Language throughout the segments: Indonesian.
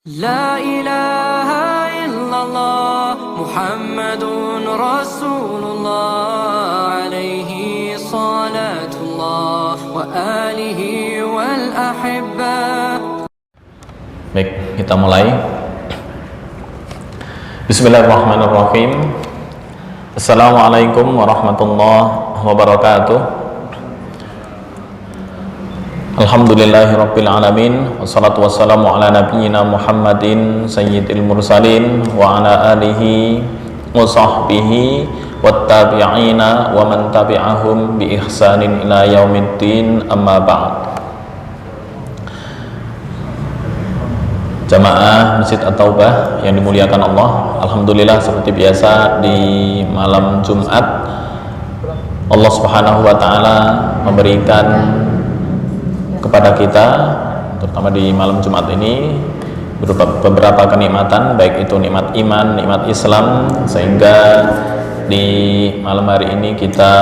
لا إله إلا الله محمد رسول الله عليه صلاة الله وآله والأحبة. Baik, kita mulai. Bismillahirrahmanirrahim. Assalamualaikum warahmatullahi wabarakatuh. Alhamdulillahirabbil alamin, wassalatu wassalamu ala nabiyyina Muhammadin sayyidil mursalin wa ala alihi wa sahbihi wattabi'ina wa man tabi'ahum bi ihsanin ila yaumiddin, amma ba'd. Jamaah Masjid At-Taubah yang dimuliakan Allah, alhamdulillah seperti biasa di malam Jumat Allah Subhanahu wa taala memberikan kepada kita, terutama di malam Jumat ini, beberapa kenikmatan, baik itu nikmat iman, nikmat Islam, sehingga di malam hari ini kita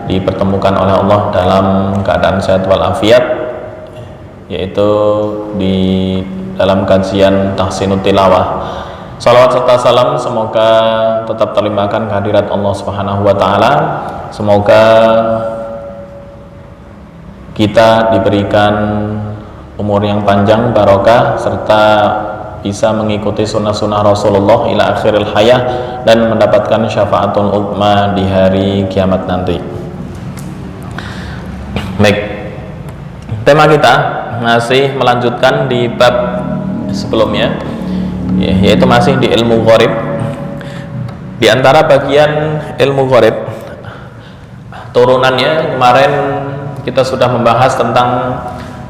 dipertemukan oleh Allah dalam keadaan sehat walafiat, yaitu di dalam kajian Tahsinut Tilawah. Salawat serta salam semoga tetap terlimpahkan kehadirat Allah Subhanahu wa taala. Semoga kita diberikan umur yang panjang, barokah, serta bisa mengikuti sunnah-sunnah Rasulullah ila akhiril hayah dan mendapatkan syafaatul uzma di hari kiamat nanti. Baik, tema kita masih melanjutkan di bab sebelumnya, yaitu masih di ilmu gharib. Di antara bagian ilmu gharib, turunannya kemarin kita sudah membahas tentang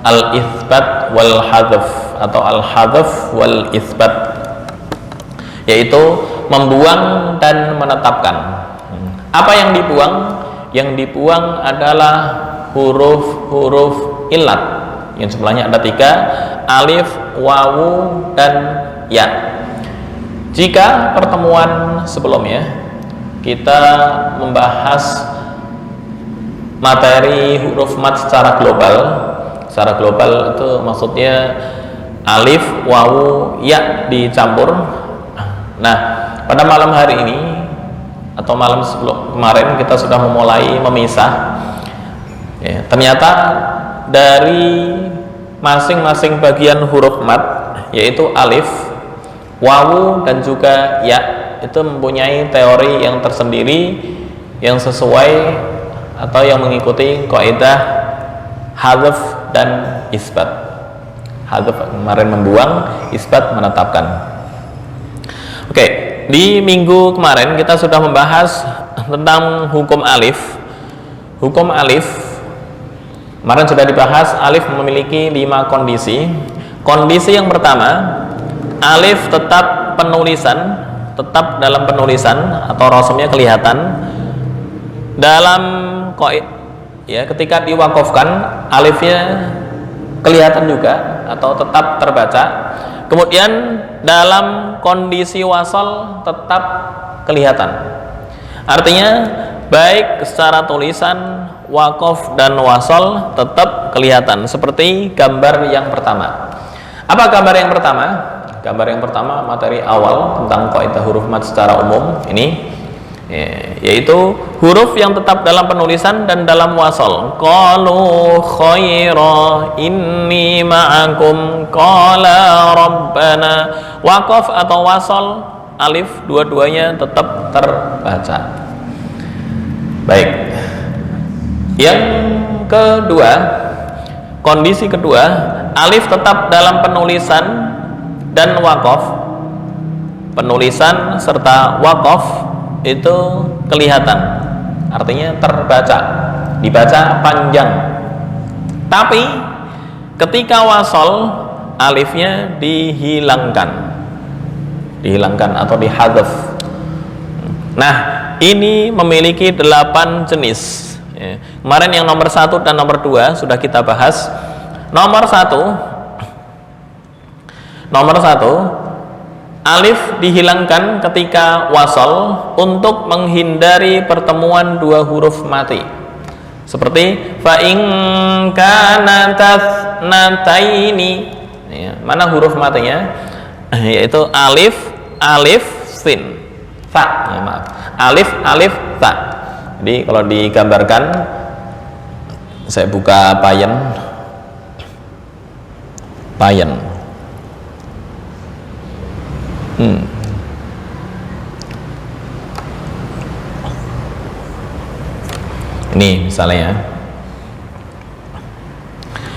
al-itsbat wal hadzf atau al-hadzf wal itsbat, yaitu membuang dan menetapkan. Apa yang dibuang? Yang dibuang adalah huruf-huruf illat yang jumlahnya ada 3, alif, wawu, dan ya. Jika pertemuan sebelumnya kita membahas materi huruf mat secara global. Secara global itu maksudnya alif, wawu, ya dicampur. Nah, pada malam hari ini atau malam sebelum kemarin kita sudah memulai memisah. Ya, ternyata dari masing-masing bagian huruf mat, yaitu alif, wawu, dan juga ya, itu mempunyai teori yang tersendiri yang sesuai atau yang mengikuti kaidah hadzf dan isbat. Hadzf kemarin membuang, isbat menetapkan. Oke, di minggu kemarin kita sudah membahas tentang hukum alif. Hukum alif kemarin sudah dibahas. Alif memiliki 5 kondisi. Kondisi yang pertama, alif tetap penulisan, tetap dalam penulisan atau rasmnya kelihatan. Dalam ya, ketika diwakafkan alifnya kelihatan juga atau tetap terbaca. Kemudian dalam kondisi wasal tetap kelihatan. Artinya baik secara tulisan, wakaf, dan wasal tetap kelihatan, seperti gambar yang pertama. Apa gambar yang pertama? Gambar yang pertama materi awal tentang kaidah huruf mat secara umum ini, yaitu huruf yang tetap dalam penulisan dan dalam wasal. Qalu khaira inni ma'akum qala rabbana. Waqaf atau wasal, alif, dua-duanya tetap terbaca. Baik. Yang kedua, kondisi kedua, alif tetap dalam penulisan dan waqaf. Penulisan serta waqaf itu kelihatan, artinya terbaca, dibaca panjang. Tapi ketika wasal, alifnya dihilangkan atau dihadzf. Nah, ini memiliki 8 jenis. Kemarin yang nomor 1 dan nomor 2 sudah kita bahas. Nomor 1, alif dihilangkan ketika wasal untuk menghindari pertemuan 2 huruf mati. Seperti fa in kana tathnataini ya. Mana huruf matinya? Yaitu alif, alif, sin, ta. Ya, maaf. Alif, alif, ta. Jadi kalau digambarkan, saya buka payen. Ini misalnya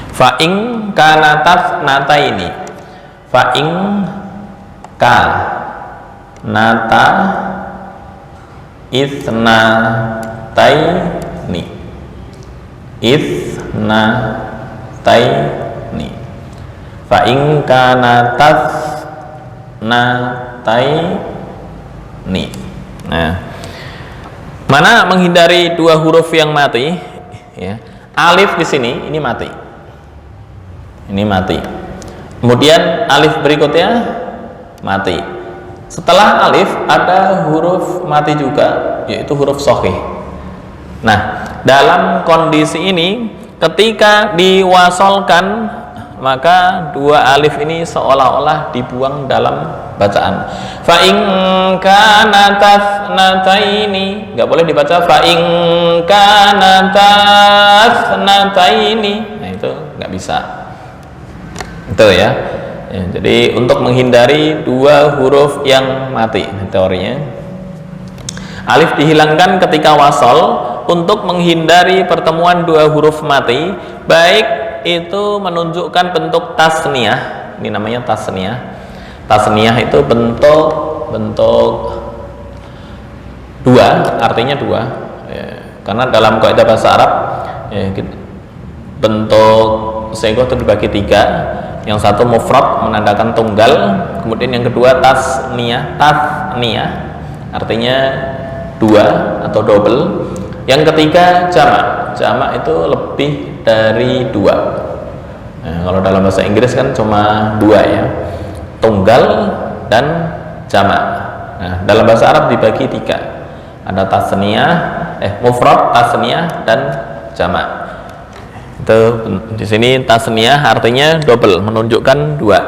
fa'ing kanatat nataini, fa'ing ka nata isnataini, isnataini, fa'ing kanatat nataini. Nah, mana menghindari dua huruf yang mati, ya. Alif di sini ini mati. Ini mati. Kemudian alif berikutnya mati. Setelah alif ada huruf mati juga, yaitu huruf shahih. Nah, dalam kondisi ini ketika diwasolkan, maka dua alif ini seolah-olah dibuang dalam bacaan. Fa in kana tasnataini, enggak boleh dibaca fa in kana tasnataini. Nah, itu enggak bisa. Itu ya. Jadi untuk menghindari dua huruf yang mati, teorinya alif dihilangkan ketika wasol untuk menghindari pertemuan dua huruf mati, baik itu menunjukkan bentuk tasniyah. Ini namanya tasniyah. Tasniyah itu bentuk dua, artinya dua, ya. Karena dalam kaidah bahasa Arab, ya, bentuk sego itu dibagi tiga. Yang satu mufrad menandakan tunggal, kemudian yang kedua tasniyah. Tasniyah artinya dua atau double. Yang ketiga jamak. Jamak itu lebih dari dua. Nah, kalau dalam bahasa Inggris kan cuma dua ya, tunggal dan jamak. Nah, dalam bahasa Arab dibagi tiga, ada tasniyah, mufrad, tasniyah, dan jamak. Itu di sini tasniyah artinya double, menunjukkan dua.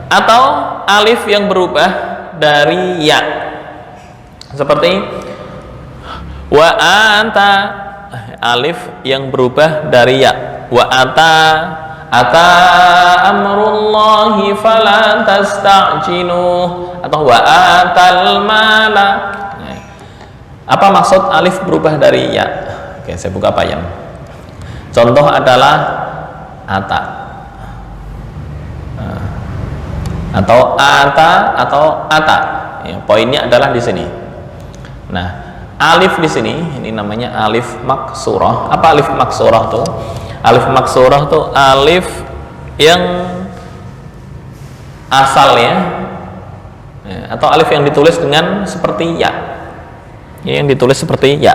Atau alif yang berubah dari ya, seperti wa anta, alif yang berubah dari ya. Wa ata amrullahi fala tasta'jiluh, atau wa atal mala. Apa maksud alif berubah dari ya? Oke, saya buka payen. Contoh adalah ata, atau ata. Ya, poinnya adalah di sini. Nah, alif di sini ini namanya alif maksurah. Apa alif maksurah tuh? Alif maksurah tuh alif yang asalnya, ya, atau alif yang ditulis dengan seperti ya. Yang ditulis seperti ya.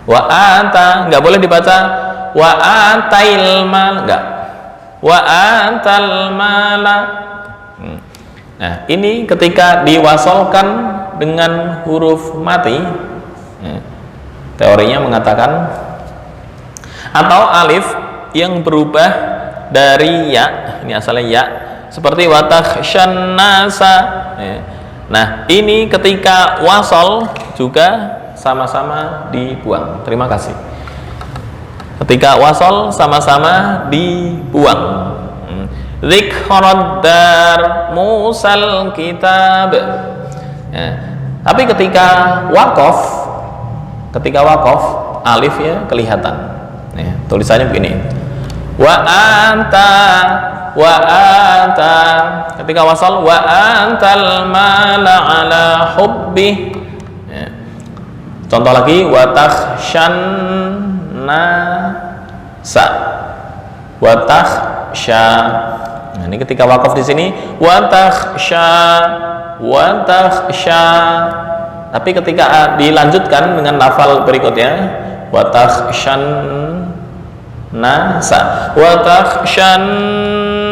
Wa ata, nggak boleh dibaca wa atail mal, enggak. Wa atal mala. Nah, ini ketika diwasolkan dengan huruf mati, teorinya mengatakan, atau alif yang berubah dari ya, ini asalnya ya, seperti watakhshan nasa. Nah, ini ketika wasol juga sama-sama dibuang. Terima kasih. Ketika wasol sama-sama dibuang. Dzikrad dar musal kitab. Ya. Tapi ketika wakof alifnya kelihatan. Ya, tulisannya begini. Wa anta. Ketika wasol wa antal mala ala hubbi. Ya. Contoh lagi wa takhshan nasa, wa takhsha. Nah, ini ketika wakaf di sini wa takhsha. Tapi ketika dilanjutkan dengan lafal berikutnya wa takhshan nasa, wa takhshan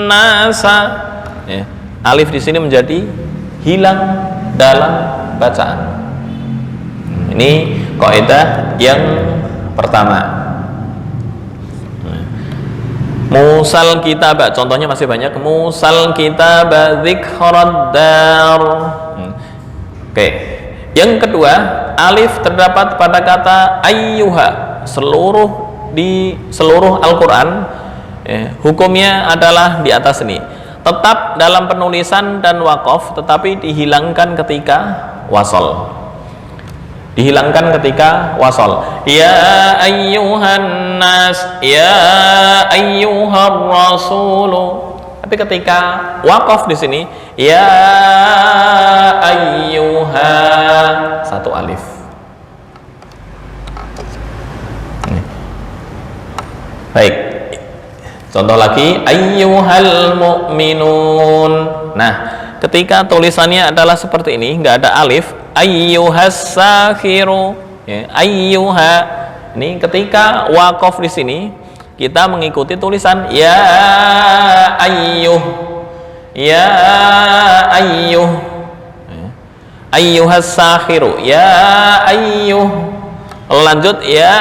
nasa, ya, alif di sini menjadi hilang dalam bacaan. Ini kaidah yang pertama. Musal kitab, contohnya masih banyak. Musal kitab dzikrad dar. Oke. Yang kedua, alif terdapat pada kata ayyuha di seluruh Al-Qur'an. Hukumnya adalah di atas ini. Tetap dalam penulisan dan waqaf, tetapi dihilangkan ketika wasol. Dihilangkan ketika wasol. Ya ayyuhan nas, ya ayyuhar rasulu. Tapi ketika waqaf di sini, ya ayyuha, satu alif. Baik. Contoh lagi, ayyuhal mu'minun. Nah, ketika tulisannya adalah seperti ini, nggak ada alif, ayyuhas sakhiru, ya, ayyuha. Ini ketika waqaf di sini kita mengikuti tulisan ya ayyuh, ya ayyuh, ayyuhas sakhiru, ya ayyuh. Lanjut, ya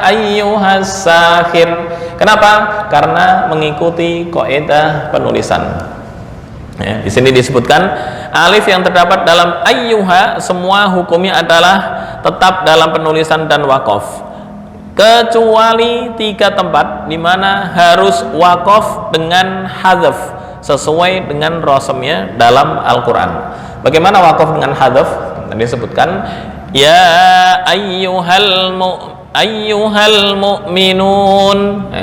ayyuhas sakhir. Kenapa? Karena mengikuti kaidah penulisan. Ya, di sini disebutkan alif yang terdapat dalam ayyuha semua hukumnya adalah tetap dalam penulisan dan waqaf, kecuali 3 tempat di mana harus waqaf dengan hadzaf sesuai dengan rasamnya dalam Al-Qur'an. Bagaimana waqaf dengan hadzaf? Tadi disebutkan ya ayyuhal mu'minun.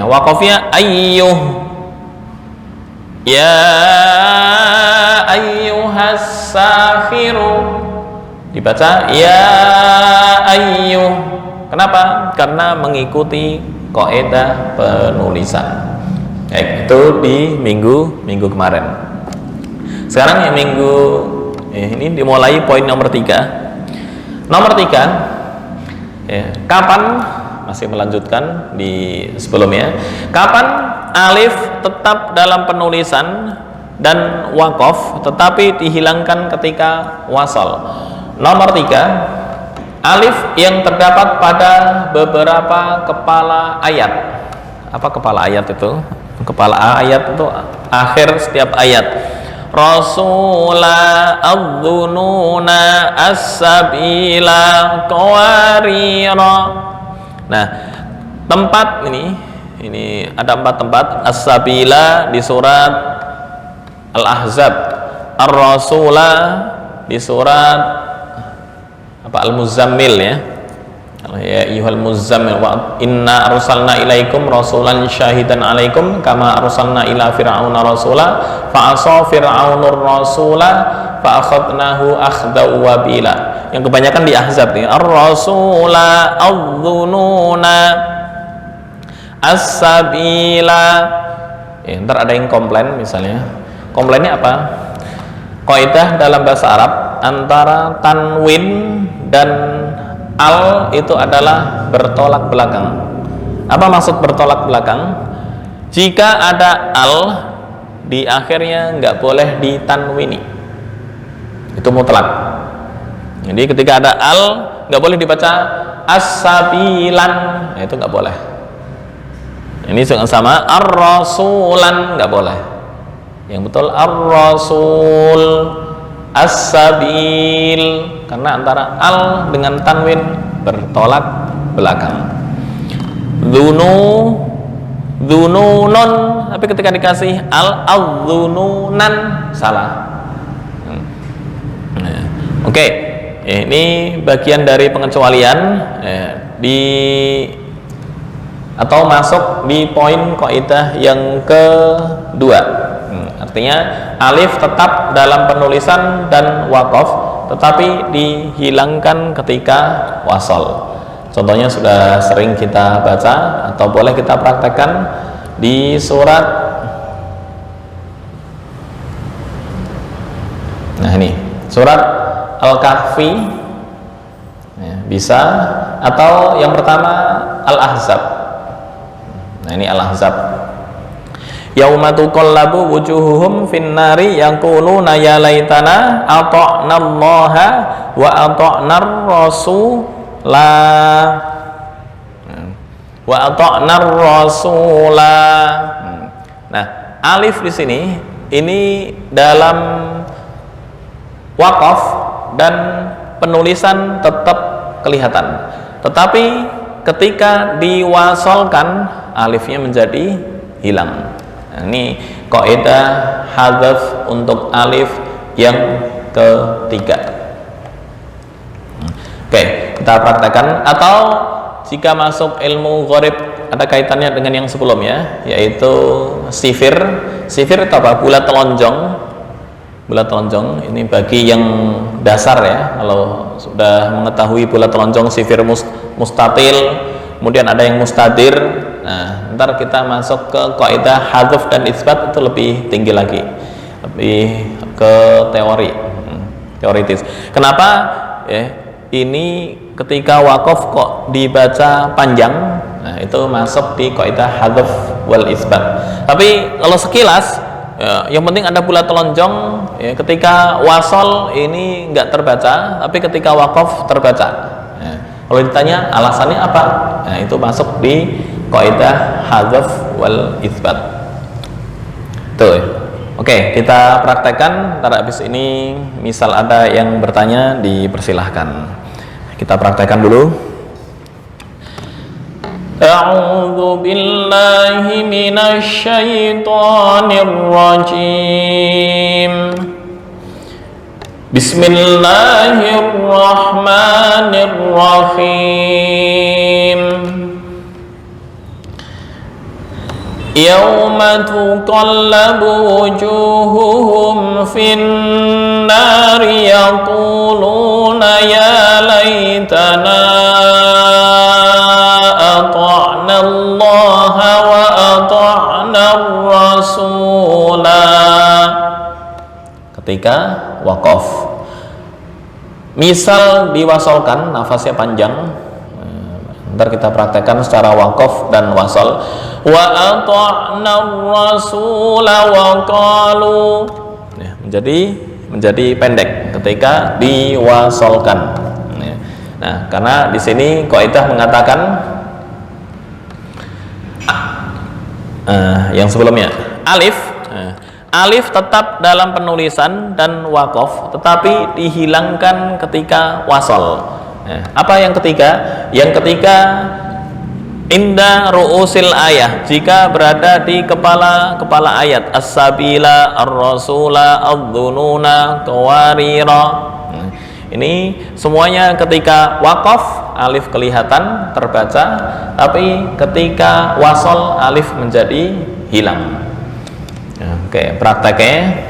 Waqafnya ayyuh. Ya ayyuhas sakhiru, dibaca ya ayyuh. Kenapa? Karena mengikuti kaidah penulisan. Itu di minggu kemarin. Sekarang yang minggu ini dimulai poin nomor 3. Nomor 3, kapan, masih melanjutkan di sebelumnya, kapan alif tetap dalam penulisan dan waqaf tetapi dihilangkan ketika wasal. Nomor 3, alif yang terdapat pada beberapa kepala ayat. Apa kepala ayat itu? Kepala ayat itu akhir setiap ayat. Rasula adzununa as-sabila qawarira. Nah, tempat ini ada 4 tempat. As-sabila di surat Al-Ahzab, Ar-Rasula di surat Al-Muzammil, ya ayyuhal muzammil wa inna arsalna ilaikum rasulan syahidan alaikum kama arsalna ila fir'auna rasula fa asa fir'aunur rasula fa akhadnahu akhdaw wabila. Yang kebanyakan di Ahzab nih, ar-rasula adzununa as-sabila. Ntar ada yang komplain, misalnya komplainnya apa? Kaidah dalam bahasa Arab antara tanwin dan al itu adalah bertolak belakang. Apa maksud bertolak belakang? Jika ada al di akhirnya nggak boleh ditanwini, itu mutlak. Jadi ketika ada al nggak boleh dibaca as-sabilan, nah, itu nggak boleh. Ini sama ar-rasulan, nggak boleh. Yang betul ar-rasul, as-sabil, karena antara al dengan tanwin bertolak belakang. Dzununun, tapi ketika dikasih al-dzununan salah. Oke, ini bagian dari pengecualian atau masuk di poin kaidah yang kedua. Artinya alif tetap dalam penulisan dan waqaf tetapi dihilangkan ketika wasal. Contohnya sudah sering kita baca atau boleh kita praktekkan di surat, nah ini surat Al-Kahfi, ya, bisa, atau yang pertama Al-Ahzab. Nah ini Al-Ahzab. Yauma tuqallabu wujuhuhum finnari yaquluna ya laitana ata'na Allaha wa ata'na ar-rasula wa ata'na ar-rasula. Nah, alif di sini ini dalam wakaf dan penulisan tetap kelihatan, tetapi ketika diwasolkan alifnya menjadi hilang. Nah, ini kaidah hadzaf untuk alif yang ketiga. Oke, kita praktekkan. Atau jika masuk ilmu gharib ada kaitannya dengan yang sebelumnya, yaitu sifir. Sifir itu apa? Bulat telonjong. Bulat telonjong ini bagi yang dasar ya. Kalau sudah mengetahui bulat telonjong, sifir mustatil, kemudian ada yang mustadir. Nah, ntar kita masuk ke kaidah hadzaf dan isbat, itu lebih tinggi lagi, lebih ke teoritis. Kenapa? Ini ketika wakaf kok dibaca panjang, nah itu masuk di kaidah hadzaf wal isbat. Tapi kalau sekilas, yang penting ada bulat telonjong. Ketika wasol ini nggak terbaca, tapi ketika wakaf terbaca. Kalau ditanya alasannya apa, nah itu masuk di kaidah hadzaf wal isbat. Tuh. Oke, kita praktekkan. Ntar habis ini misal ada yang bertanya, dipersilahkan. Kita praktekkan dulu. A'udzu billahi minasy syaithanir rajim. Bismillahirrahmanirrahim. Yauma tuqallabu wujuhuhum fin nari yaquluna ya laitana ata'na Allah wa ata'na Rasula. Ketika wakaf, misal diwasolkan, nafasnya panjang. Ntar kita praktekkan secara wakaf dan wasol. Wa ata'na rasula wa qalu, menjadi pendek ketika diwasolkan. Nah, karena di sini kaidah mengatakan yang sebelumnya alif tetap dalam penulisan dan wakaf, tetapi dihilangkan ketika wasol. Apa yang ketiga? Yang ketiga, inda ru'usil ayah, jika berada di kepala ayat, as-sabila, ar-rasula, ad-dununa, qawarira. Ini semuanya ketika wakaf alif kelihatan terbaca, tapi ketika wasol alif menjadi hilang. Oke, prakteknya.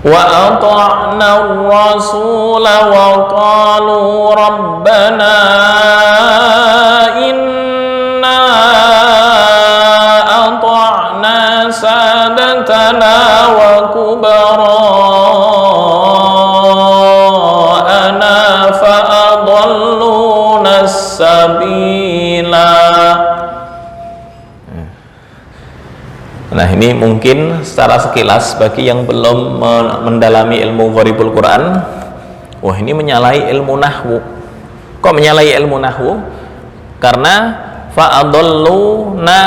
Wa ata'na ar-rasula wa qalu rabbana inna ata'na sadatana wa kubara'ana fa adalluna as-sabila. Nah, ini mungkin secara sekilas bagi yang belum mendalami ilmu gharibul Quran, wah ini menyalahi ilmu nahwu. Kok menyalahi ilmu nahwu? Karena fa'adalluna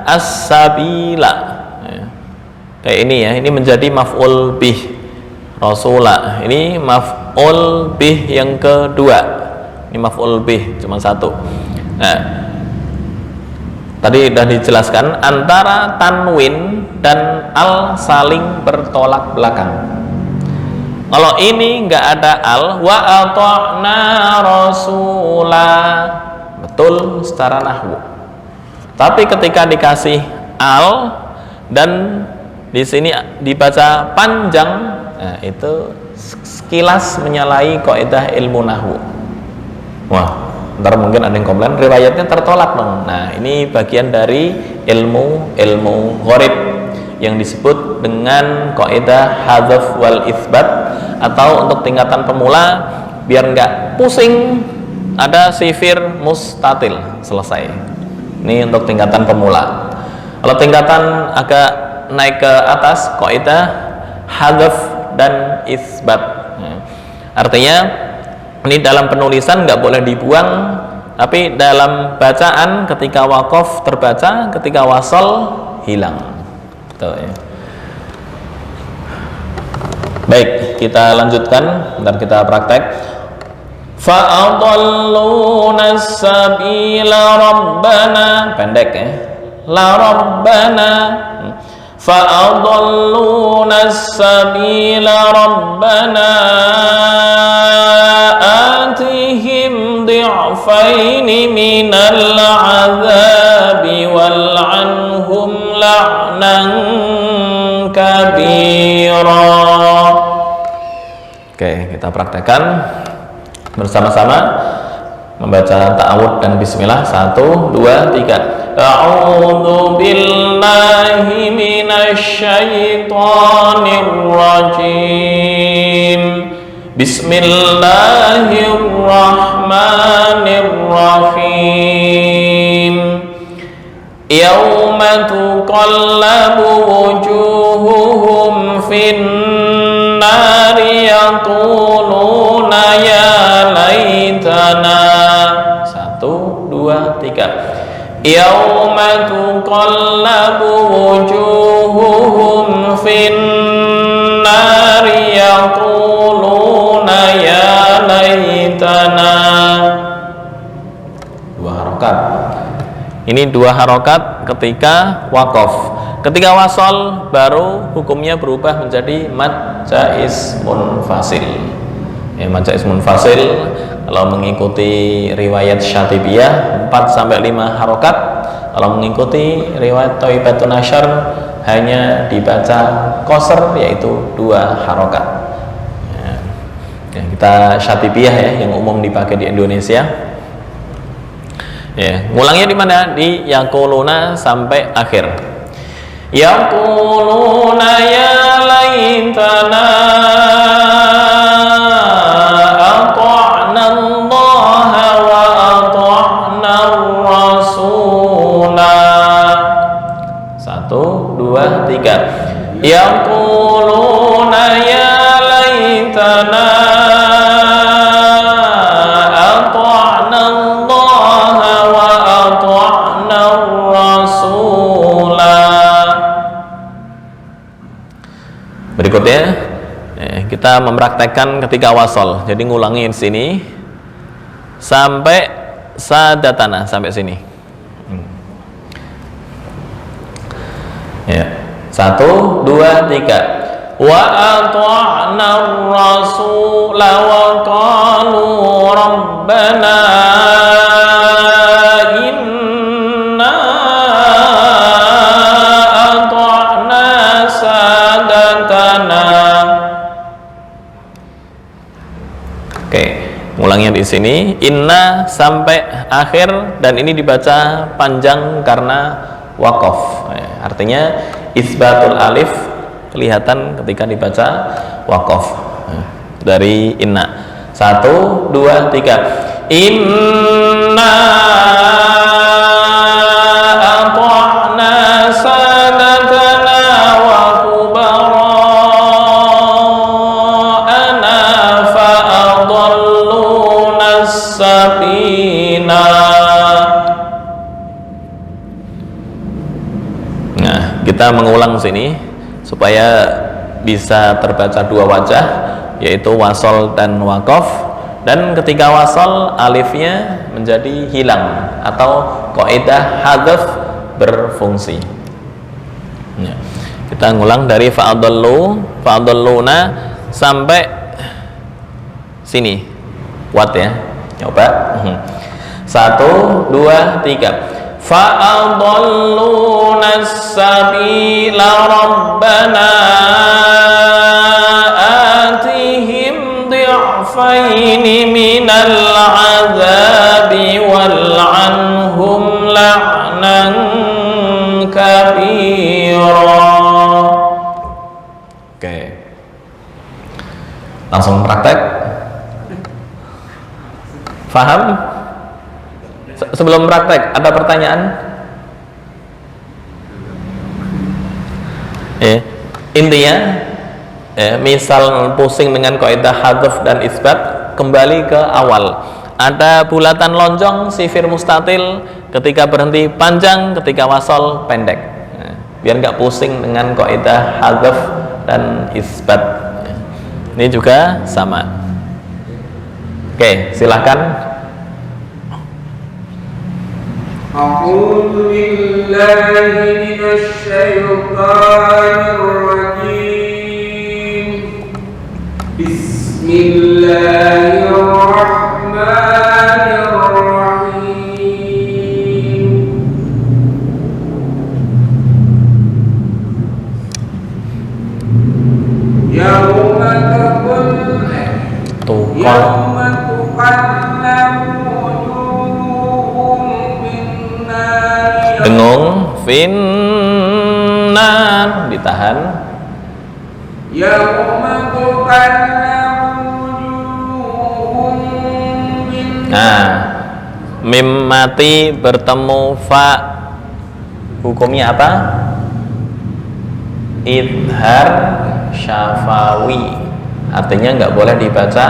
as-sabila. Kayak ini ya, ini menjadi maf'ul bih. Rasula, ini maf'ul bih yang kedua. Ini maf'ul bih cuma satu. Nah, tadi sudah dijelaskan antara tanwin dan al saling bertolak belakang. Kalau ini nggak ada al, wa ata'na rasula, betul secara nahwu. Tapi ketika dikasih al dan di sini dibaca panjang, nah itu sekilas menyalahi kaidah ilmu nahwu. Wah, ntar mungkin ada yang komplain riwayatnya tertolak dong. Nah, ini bagian dari ilmu gharib yang disebut dengan kaidah hadzaf wal itsbat, atau untuk tingkatan pemula biar nggak pusing ada sifir mustatil, selesai. Ini untuk tingkatan pemula. Kalau tingkatan agak naik ke atas, kaidah hadzaf dan itsbat. Artinya ini dalam penulisan nggak boleh dibuang, tapi dalam bacaan ketika wakaf terbaca, ketika wasol hilang. Betul ya. Baik, kita lanjutkan, ntar kita praktek. Fa'adalluna sabila rabbana, pendek ya, la rabbana. Fa'adalluna sabila rabbana atihim di'faini minal azabi wal'anhum la'nan kabira. Oke, kita praktekkan bersama-sama membaca ta'awudz dan bismillah. 1, 2, 3. A'udzu billahi minasy syaithanir rajim. Bismillahirrahmanirrahim. Yauma tuqallabu wujuhuhum fin nari yaquluna ya laitana. 1, 2, 3. Yauma tuqallabu wujuhuhum fin nari yaquluna ya laitana. 2 harokat. Ini 2 harokat ketika waqaf. Ketika wasol baru hukumnya berubah menjadi mad jaiz munfasil. Ya, mad jaiz munfasil kalau mengikuti riwayat Syatibiyah 4 sampai 5 harokat. Kalau mengikuti riwayat Thaibatun Nasyr hanya dibaca qasr, yaitu 2 harokat. Ya, kita Syatibiyah ya, yang umum dipakai di Indonesia. Ya, ngulangnya di mana? Di yaquluna sampai akhir. Yaquluna ya laitana ata'na Allah wa ata'na Rasula. 1, 2, 3. Yaquluna ya laitana ata'na Allah wa ata'na Rasula. Berikutnya kita mempraktekkan ketika wasol. Jadi ngulangi di sini sampai sadatana, sampai sini. Ya. 1, 2, 3. Wa ata'na ar-rasula wa qalu rabbana inna ata'na sadatana. Oke, ngulangnya di sini inna sampai akhir, dan ini dibaca panjang karena waqaf. Artinya isbatul alif kelihatan ketika dibaca waqaf dari inna. 1, 2, 3. Inna ata'na sadatana wa kubara'ana fa'adalluna as-sabina. Kita mengulang sini supaya bisa terbaca 2 wajah, yaitu wasol dan waqaf. Dan ketika wasol alifnya menjadi hilang atau kaidah hadzaf berfungsi. Ya. Kita ngulang dari fa'adalluna sampai sini. Kuat ya. Coba. 1, 2, 3. Fa'adalluna as-sabila rabbana atihim di'faini minal azabi wal'anhum la'nan kabira. Oke, langsung praktek. Faham? Sebelum praktek, ada pertanyaan? Intinya, misal pusing dengan kaidah hadzaf dan isbat, kembali ke awal. Ada bulatan lonjong, sifir mustatil, ketika berhenti panjang, ketika wasol pendek. biar nggak pusing dengan kaidah hadzaf dan isbat. Ini juga sama. Oke, silakan. A'udzu billahi minasy syaithanir rajim. Bismillahirrahmanirrahim. Yauma dengung finnar ditahan. Nah, mim mati bertemu fa, hukumnya apa? Idhar syafawi, artinya nggak boleh dibaca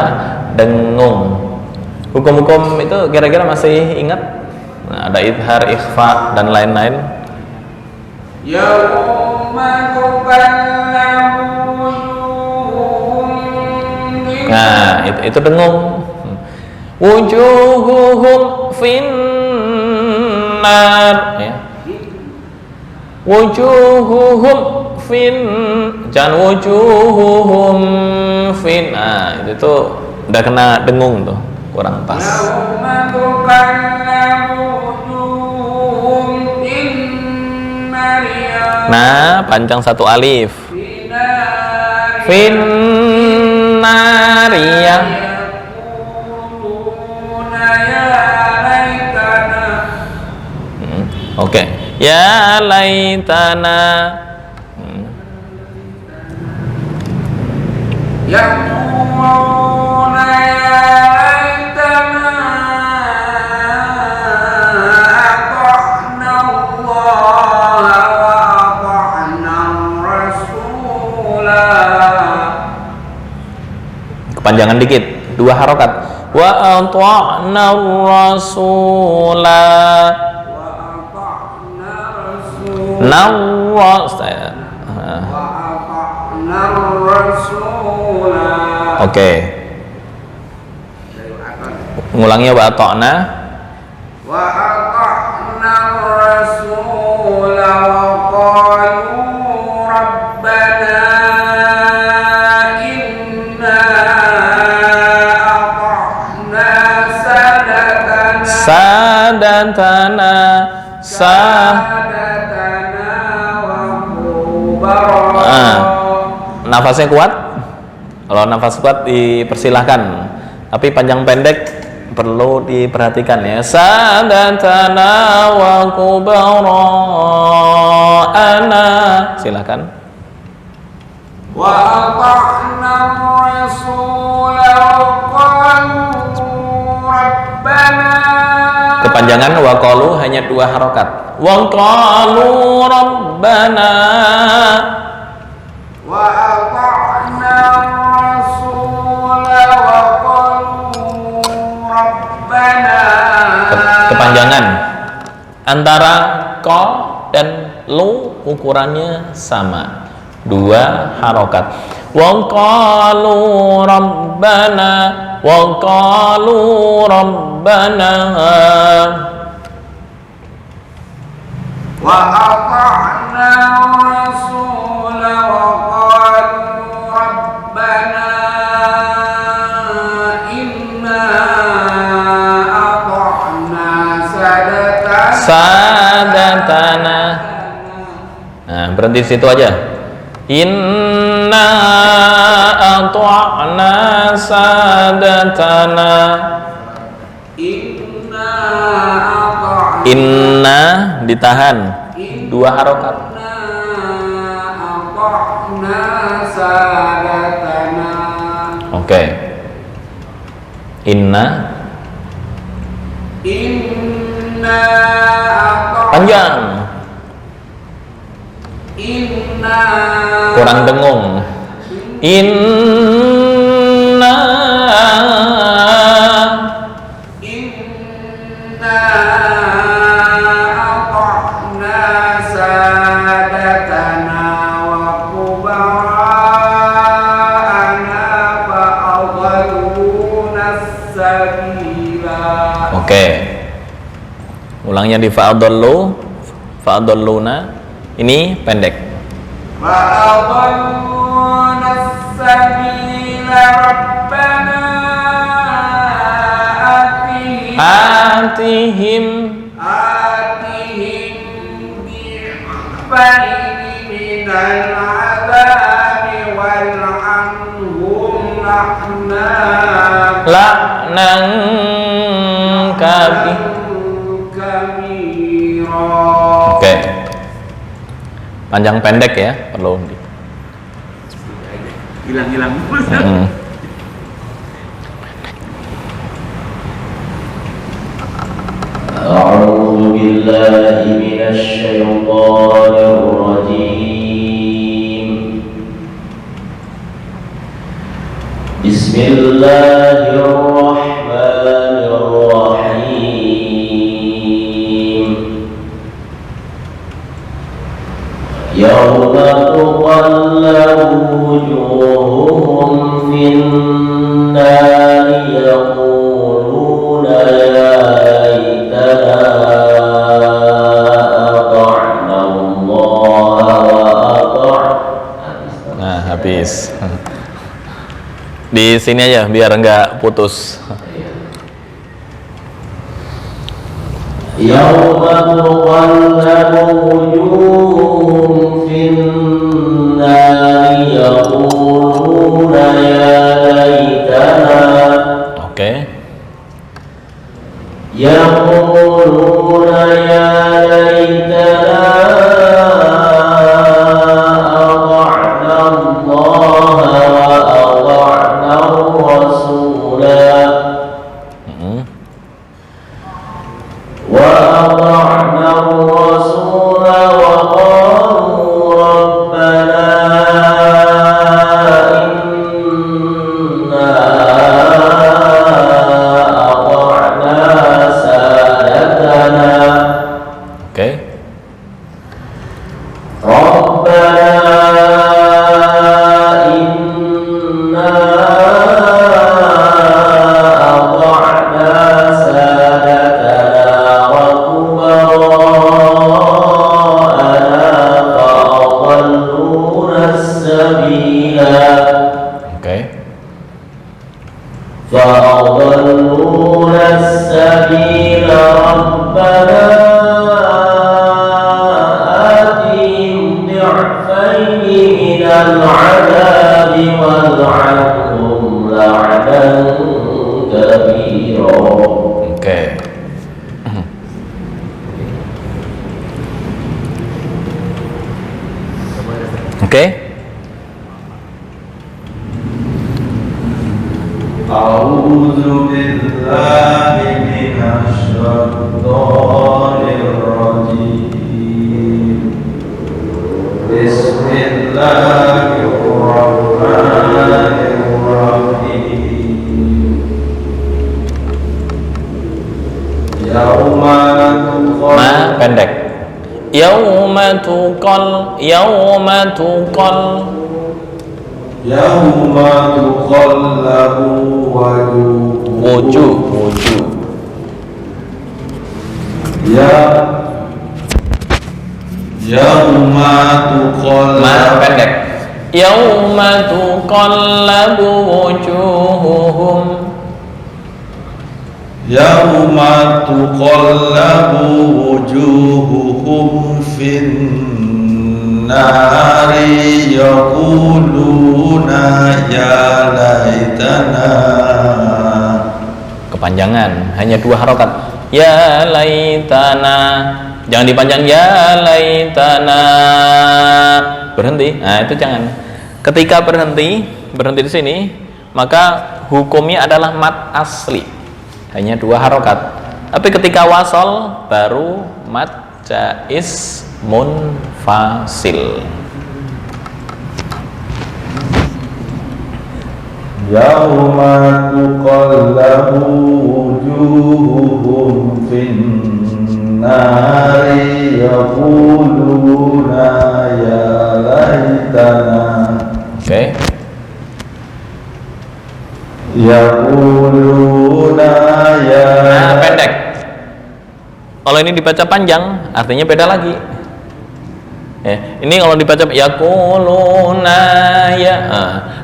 dengung. Hukum-hukum itu kira-kira masih ingat? Nah, ada idhar, ikhfa dan lain-lain. Nah, itu dengung. Wujuhuhum finnar, ya. Wujuhuhum jangan wujuhuhum fin. Nah, itu tuh udah kena dengung tuh, kurang pas. Nah, panjang satu alif. Finnariyah. Oke. Ya laitana. Yaquluna ya laitana ata'na Allah wa ata'na Rasulah. Kepanjangan dikit, 2 harokat. Wa ata'na Rasulah. Oke. Ngulangnya wa ata'na. Wa ata'na rasula wa qalu rabbana inna ata'na sadatana nafasnya kuat. Kalau nafas kuat dipersilahkan, tapi panjang pendek perlu diperhatikan ya. Sadatana wa kubara'ana, silakan. Wa ata'na rasula wa qalu rabbana. Kepanjangan wa qalu hanya 2 harokat. Wa qalu rabbana. Wa ata'na rasula wa qalu rabbana. Kepanjangan antara ko dan lu ukurannya sama, 2 harokat. Wa qalu rabbana, wa qalu rabbana. Wa ata'na rasula wa qalu rabbana inna ata'na sadatana. Nah, berhenti situ aja. Inna ata'na sadatana. Inna ditahan, 2 harokat. Oke. Inna panjang, kurang dengung. Inna ata'na sadatana Oke. Ulangnya di fa'adallu, fa'adalluna. Ini pendek. Fa'adalluna as-sabila rabbana atihim bi'faini minal adabi wal'anhum la'nan kabira. Oke. Panjang pendek ya, perlu hilang-hilang. أعوذ بالله من الشيطان الرجيم بسم الله الرحمن الرحيم يوم تقلب وجوههم في النار يقولون يا habis. Di sini aja biar enggak putus. Yauma tuqallabu wujuhum fin-nari yaquluna ya laitana. Oke. Yaquluna ya laitana فأضلون السبيل ربنا آتهم ضعفين من العذاب والعنهم لعنا كبيرا. Oke. A'udzu billahi minasy syaithanir rajim. Bismillahirrahmanirrahim. Ma pendek. Yauma tuqal Yauma tuqallabu wujuh. Yauma tuqallabu Ma pendek. Yauma tuqallabu wujuhuhum. Yauma tuqallabu wujuhuhum fin nari yaquluna ya laitana. Kepanjangan, hanya 2 harokat. Ya laitana. Jangan dipanjang ya laitana. Berhenti. Nah, itu jangan. Ketika berhenti di sini, maka hukumnya adalah mat asli. Hanya 2 harokat. Tapi ketika wasol baru mat jaiz munfasil. Yauma tuqallabu wujuhuhum fin nari yaquluna ya laitana. Oke. Yaquluna ya Nah, pendek. Kalau ini dibaca panjang, artinya beda lagi. Ini kalau dibaca yaquluna ya,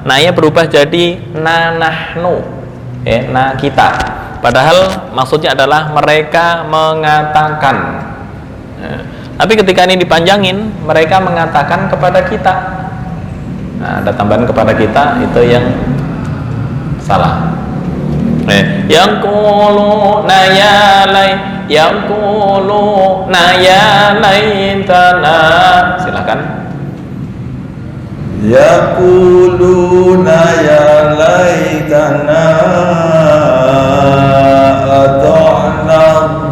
na-nya berubah jadi nahnu, na kita. Padahal maksudnya adalah mereka mengatakan. Tapi ketika ini dipanjangin, mereka mengatakan kepada kita. Nah, ada tambahan kepada kita, itu yang salah. Yaquluna ya yaquluna ya laitana. Silakan. Yaquluna ya laitana ata'na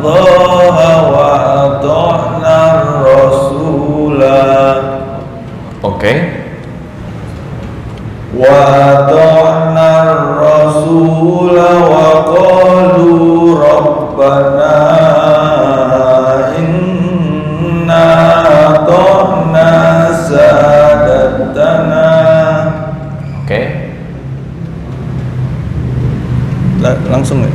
Allah wa ata'na Rasula. Oke. Wa ata'na Rasula wa qalu Rabbana inna ata'na sadatana. Oke. Langsung ya?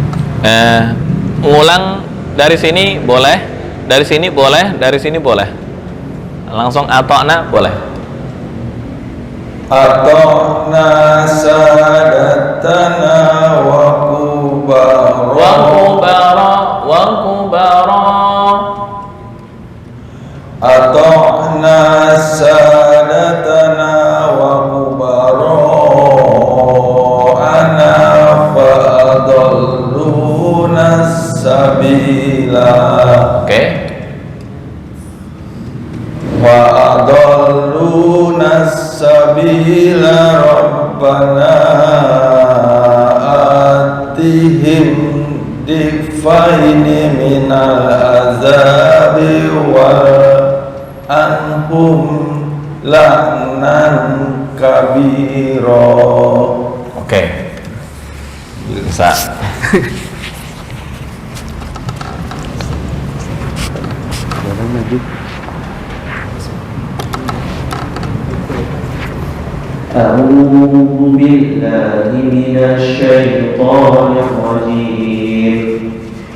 Ngulang dari sini boleh, dari sini boleh, dari sini boleh. Langsung ata'na boleh. Ata'na sadatana wa kubara Wa kubara. Ata'na sadatana wa kubara ana fa'adalluna sabila. Oke. Wa adalluna sabila rabbana atihim difaini minal azabi wal anhum la'nan kabira. Oke. Bisa. أعوذ بالله من الشيطان الرجيم.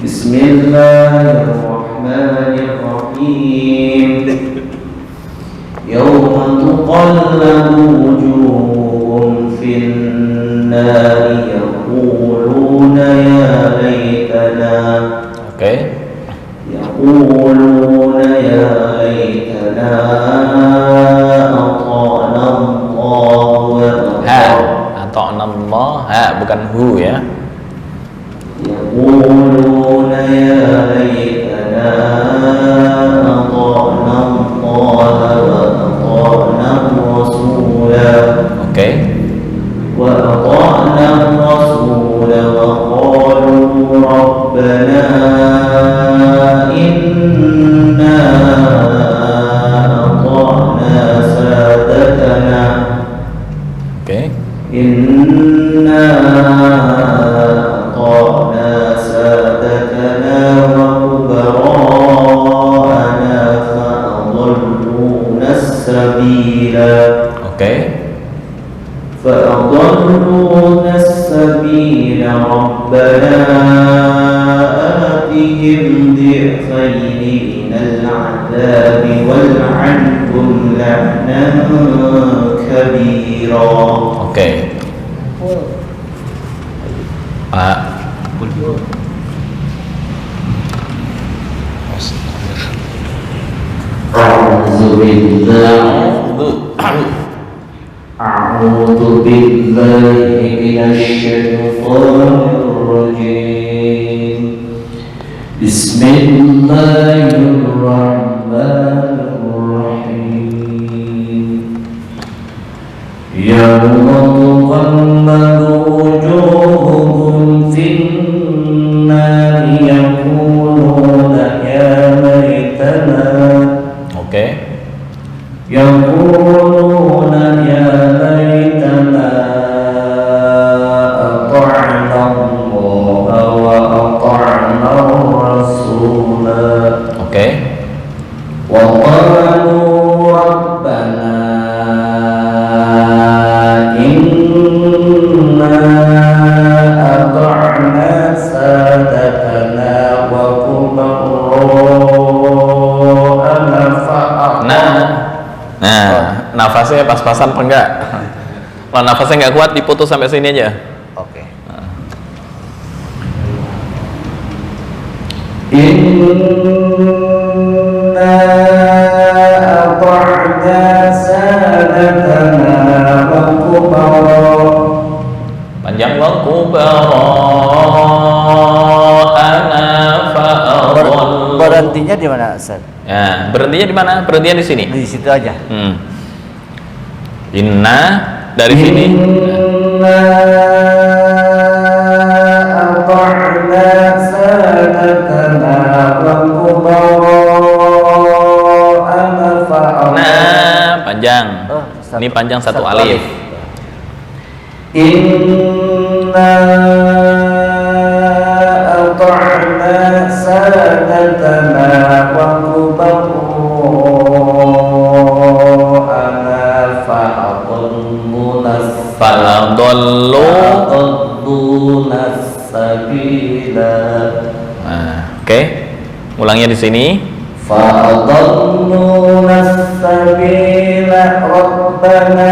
بسم الله الرحمن الرحيم. يوم تقلب وجوههم في النار يقولون يا ليتنا. Oke. يقولون يا ليتنا أطعنا Ata'na Allah, bukan hu ya. يقولون يا ليتنا أطعنا الله وأطعنا الرسول. Oke. وأطعنا الرسول وقالوا ربنا إنا أطعنا سادتنا. Oke. إنا أطعنا سادتنا وكبراءنا فأضلونا السبيل. Oke. فأضلونا السبيل ربنا آتهم ضعفين من العذاب والعنهم لعنا كبيرا. Oke. Pak. أعوذ بالله من الشيطان الرجيم. بسم الله الرحمن الرحيم. يوم تقلب وجوههم في النار يقولون يا ليتنا. Oke. يقولون يا ليتنا أطعنا الله وأطعنا الرسول. Oke. وقالوا ربنا إنا nafasnya pas-pasan apa enggak? Kalau nafasnya nggak kuat diputus sampai sini aja. Oke. Inna ata'na sadatana wa kubara. Panjang wa kubara'ana fa'adhallu. Berhentinya di mana, Ustaz? Ya, berhentinya di mana? Berhentinya di sini. Di situ aja. Inna dari sini. Inna ata'na sadatana wa kubara'ana fa'adhallu. Nah, panjang. Ini panjang satu alif. Inna ata'na sadatana wa kubara'ana fa'adalluna sabila. Nah, oke. Ulangnya di sini. Fa'adalluna sabila rabbana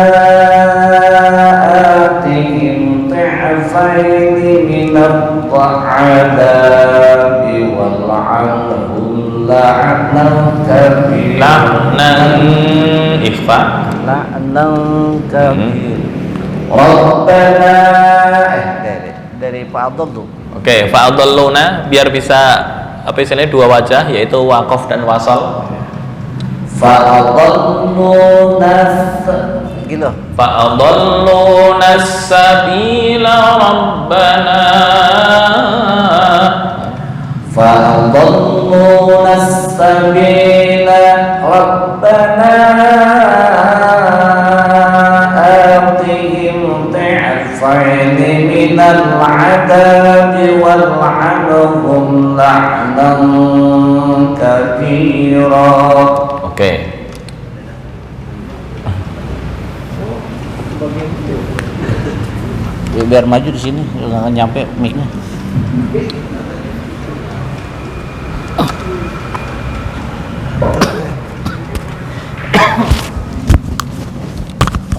atihim ti'afaini minad dha'adabi wal'anhum la'nan kabira. La'nan ikhfa. La'nan kabir. Rabbana Dari Pak Abdul tuh. Oke, fa'adalluna biar bisa apa istilahnya dua wajah, yaitu waqaf dan wasal. fa'adalluna Gitu. Fa'adalluna sabila rabbana. fa'adalluna sabila rabbana atihim ti'afaini minal adabi wal'anhum la'nan kabira. Oke. Ya, biar maju di sini, nggak akan nyampe mic-nya.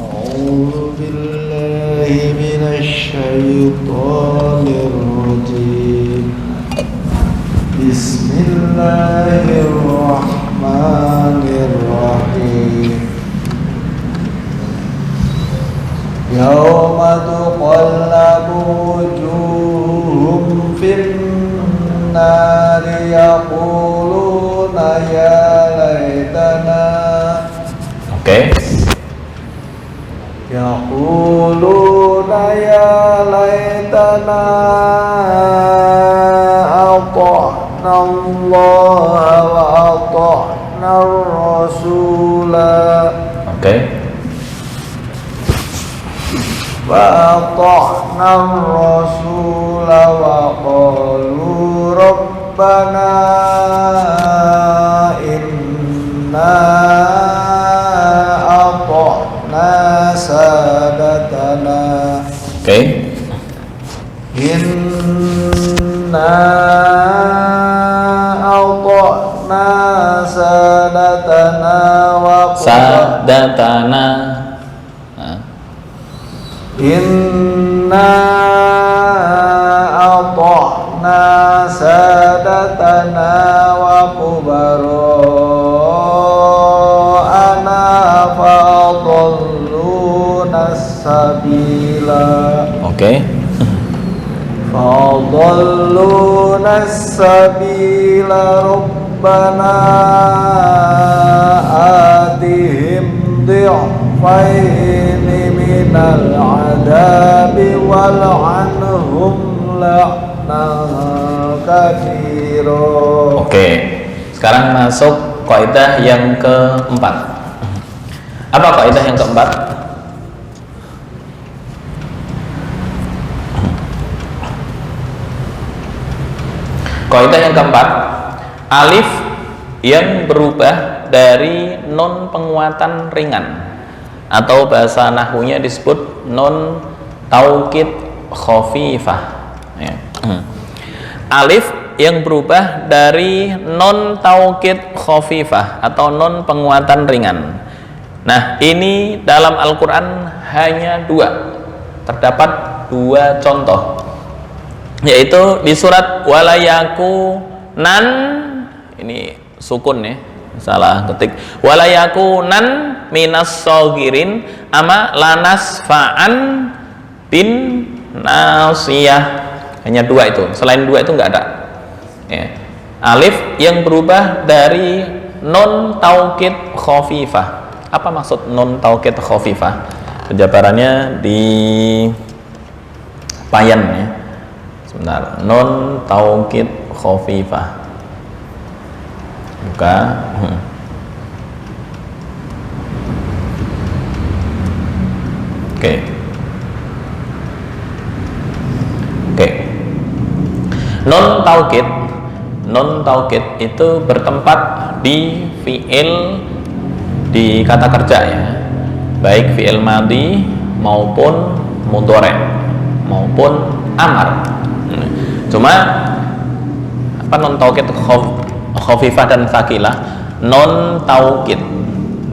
أعوذ بالله من الشيطان الرجيم بسم الله الرحمن الرحيم يوم تقلب وجوههم في النار يقولون يا ليتنا Oke. يقولون يا ليتنا أطعنا الله وأطعنا الرسول Oke. وأطعنا الرسول وقالوا ربنا إنا أطعنا سادتنا Oke. إنا أطعنا سادتنا Sadatana. Nah. Inna ata'na sadatana wa kubara'ana fa'adalluna sabila. Oke. Fa'adalluna sabila rabbana atihim di'faini minal adabi wal'anhum la'nan kabira. Oke. Sekarang masuk kaidah yang keempat. Apa kaidah yang keempat? Kaidah yang keempat, alif yang berubah dari non penguatan ringan atau bahasa nahwunya disebut non taukid khafifah ya. Alif yang berubah dari non taukid khafifah atau non penguatan ringan Nah, ini dalam Al-Quran hanya dua, terdapat dua contoh, yaitu di surat walayakunan, ini sukun ya, salah ketik, walayakunan minas sogirin ama lanasfa'an bin nasiyah. Hanya dua itu, selain dua itu nggak ada ya. Alif yang berubah dari non taukid khafifah. Apa maksud non taukid khafifah? Penjabarannya di Payan ya. Sebentar, non taukid khafifah. Buka. Oke. Non taukid itu bertempat di fiil, di kata kerja ya, baik fiil madhi maupun mudhari maupun amar. Cuma apa non taukid khafifah dan tsaqilah? Non taukid,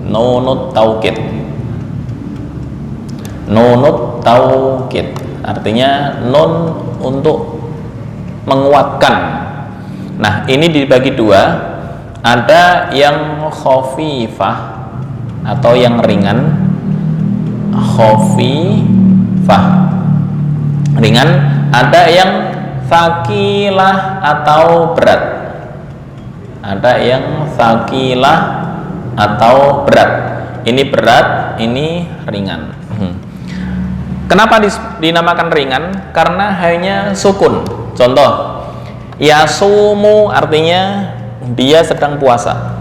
nunut taukid artinya non untuk menguatkan. Nah, ini dibagi dua, ada yang khafifah atau yang ringan. Khafifah ringan, ada yang tsaqilah atau berat. Ada yang tsaqilah atau berat. Ini berat, ini ringan. Kenapa dinamakan ringan? Karena hanya sukun. Contoh, yasumu artinya dia sedang puasa.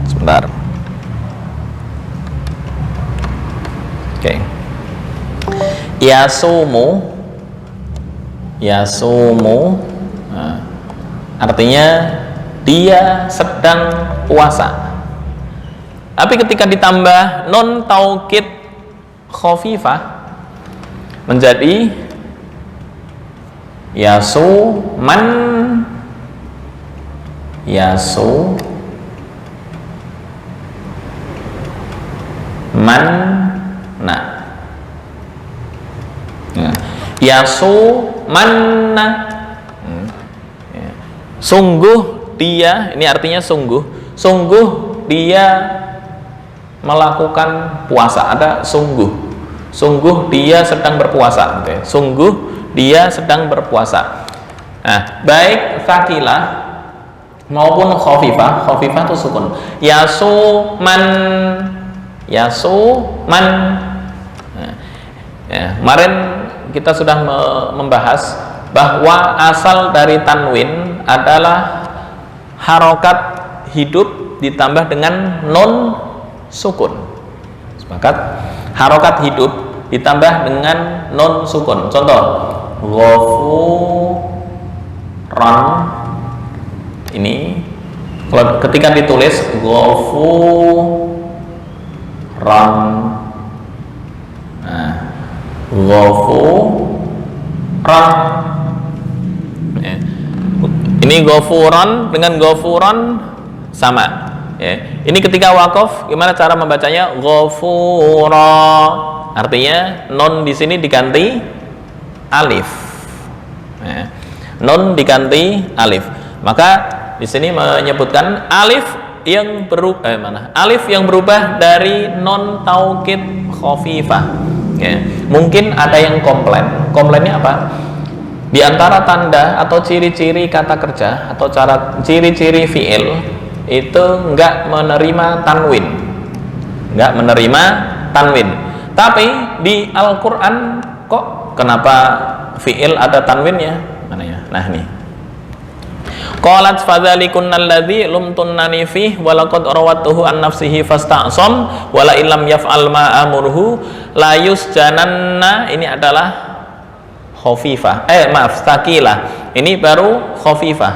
Sebentar. Oke. Yasumu nah, artinya dia sedang puasa. Tapi ketika ditambah non taukid khafifah menjadi yasuman, nah, yasumanna, sungguh dia, ini artinya sungguh dia melakukan puasa. Ada sungguh dia sedang berpuasa gitu ya. Sungguh dia sedang berpuasa. Nah, baik tsaqilah maupun khafifah itu sukun. Yasuman. Nah, ya, kemarin kita sudah membahas bahwa asal dari tanwin adalah harokat hidup ditambah dengan non sukun. Sepakat? Harokat hidup ditambah dengan non sukun. Contoh, ghafuran, ini kalau ketika ditulis ghafuran, nah, ghafuran, ya. Ini ghafuran dengan ghafuran sama ya. Ini ketika waqaf gimana cara membacanya? Ghafura, artinya non di sini diganti alif ya. Non diganti alif, maka di sini menyebutkan alif yang alif yang berubah dari non taukid khafifah ya. Mungkin ada yang komplainnya apa? Di antara tanda atau ciri-ciri kata kerja atau ciri-ciri fiil itu enggak menerima tanwin. Tapi di Al-Quran kok kenapa fiil ada tanwinnya? Mana ya? Nah, nih. Qalat fadzalikunnal ladzi lumtunnani fih wa laqad rawatuhu an nafsihi fasta'sam wa la illam yaf'al ma amruhu la yusjananna. Ini adalah khafifah. Tsaqilah. Ini baru khafifah.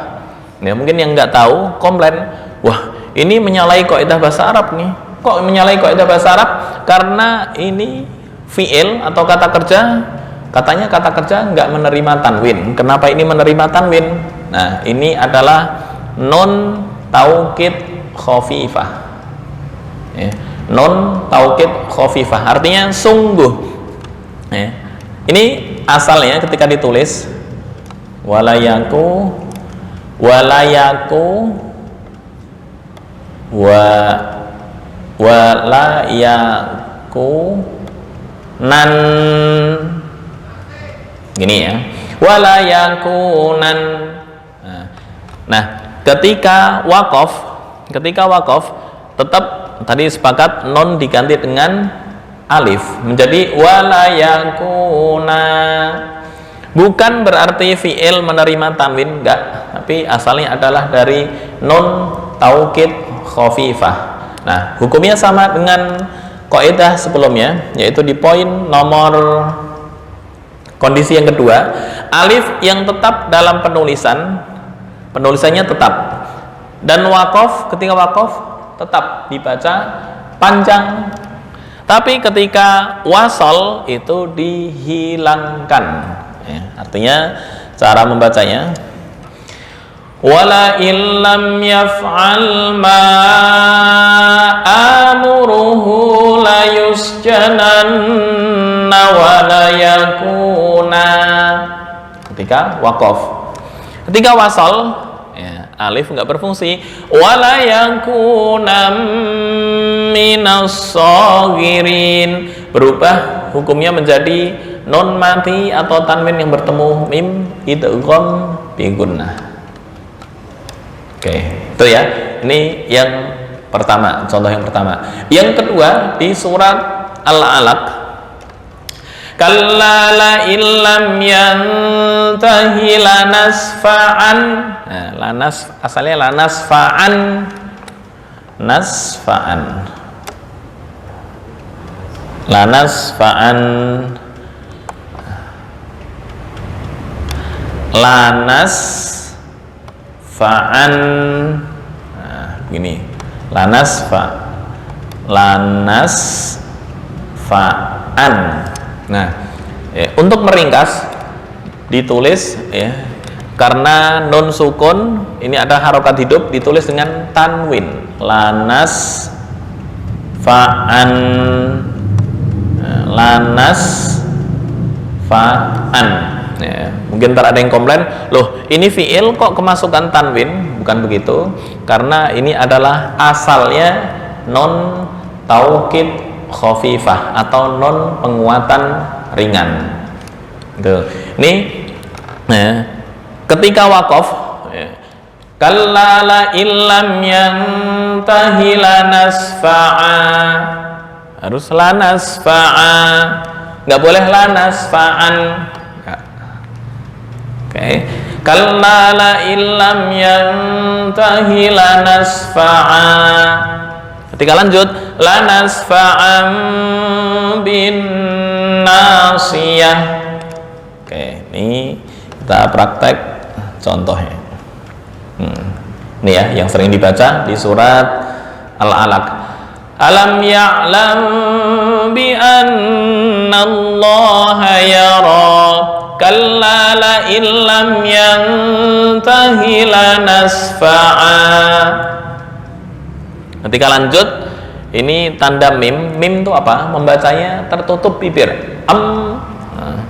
Ya, mungkin yang nggak tahu komplain, wah ini menyalahi kaidah bahasa Arab nih. Kok menyalahi kaidah bahasa Arab? Karena ini fiil atau kata kerja, katanya kata kerja nggak menerima tanwin. Kenapa ini menerima tanwin? Nah, ini adalah non taukid khafifah. ya. Nun taukid khafifah artinya sungguh, ya. Ini asalnya ketika ditulis walayaku nan, gini ya, walayakunan. Nah, ketika wakaf tetap tadi sepakat non diganti dengan alif menjadi walayakuna. Bukan berarti fi'il menerima tanwin, enggak, tapi asalnya adalah dari nun taukid khafifah. Nah, hukumnya sama dengan kaidah sebelumnya, yaitu di poin nomor kondisi yang kedua, alif yang tetap dalam penulisannya tetap, dan wakaf ketika wakaf tetap dibaca panjang, tapi ketika wasal itu dihilangkan, ya, artinya cara membacanya wala illam yaf'al ma amuruhu la yusjananna wa la yakuna. Ketika wakaf, ketika wasal, ya, alif nggak berfungsi, wala yakuna minas shagirin, berubah hukumnya menjadi nun mati atau tanwin yang bertemu mim idgham bi gunnah. Oke, itu ya. Ini yang pertama, contoh yang pertama. Yang kedua di surat Al-Alaq, kalla la illam yantahi lanasfa'an. Nah, lanas asalnya lanasfa'an, nasfa'an, lanasfa'an, lanas fa'an. Nah, begini, lanas fa'an. Nah, untuk meringkas ditulis, ya, karena nun sukun ini ada harokat hidup, ditulis dengan tanwin, lanas fa'an, lanas fa'an. Ya, mungkin ntar ada yang komplain, loh ini fi'il kok kemasukan tanwin? Bukan begitu, karena ini adalah asalnya non taukid khafifah atau non penguatan ringan. Gitu. Ini, ya, ketika wakaf, ya, kalla la illam yantahi lanasfa'a, harus lanasfa'a, nggak boleh lanasfa'an. Oke, kalla la illam yantahi lanasfa'a. Ketika lanjut, lanasfa'an bin nasiyah. Oke, ini kita praktek contohnya. Ini ya yang sering dibaca di surat Al-Alaq. Alam ya'lam bi anna Allaha yara, kalla la illam yantahi lanasfa'a. Ketika lanjut, ini tanda mim. Mim itu apa? Membacanya tertutup bibir. Nah,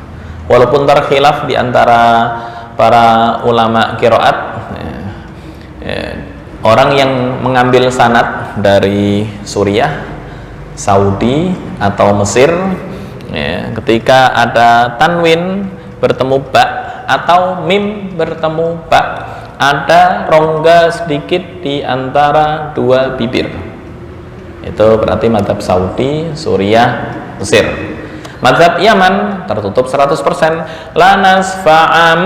walaupun terkhilaf di antara para ulama qiraat, orang yang mengambil sanad dari Suriah, Saudi atau Mesir, ya, ketika ada tanwin bertemu ba atau mim bertemu ba, ada rongga sedikit di antara dua bibir. Itu berarti mazhab Saudi, Suriah, Mesir. Mazhab Yaman tertutup 100%, lanasfa'am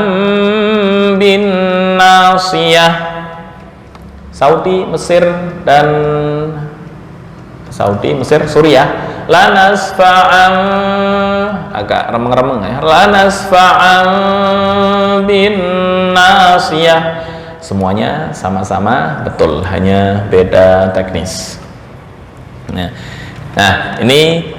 bin nasiyah. Saudi, Mesir, dan Saudi, Mesir, Suriah, lanasfa'am, agak remeng-remeng ya, lanasfa'am bin nasiyah. Semuanya sama-sama betul, hanya beda teknis. Nah, ini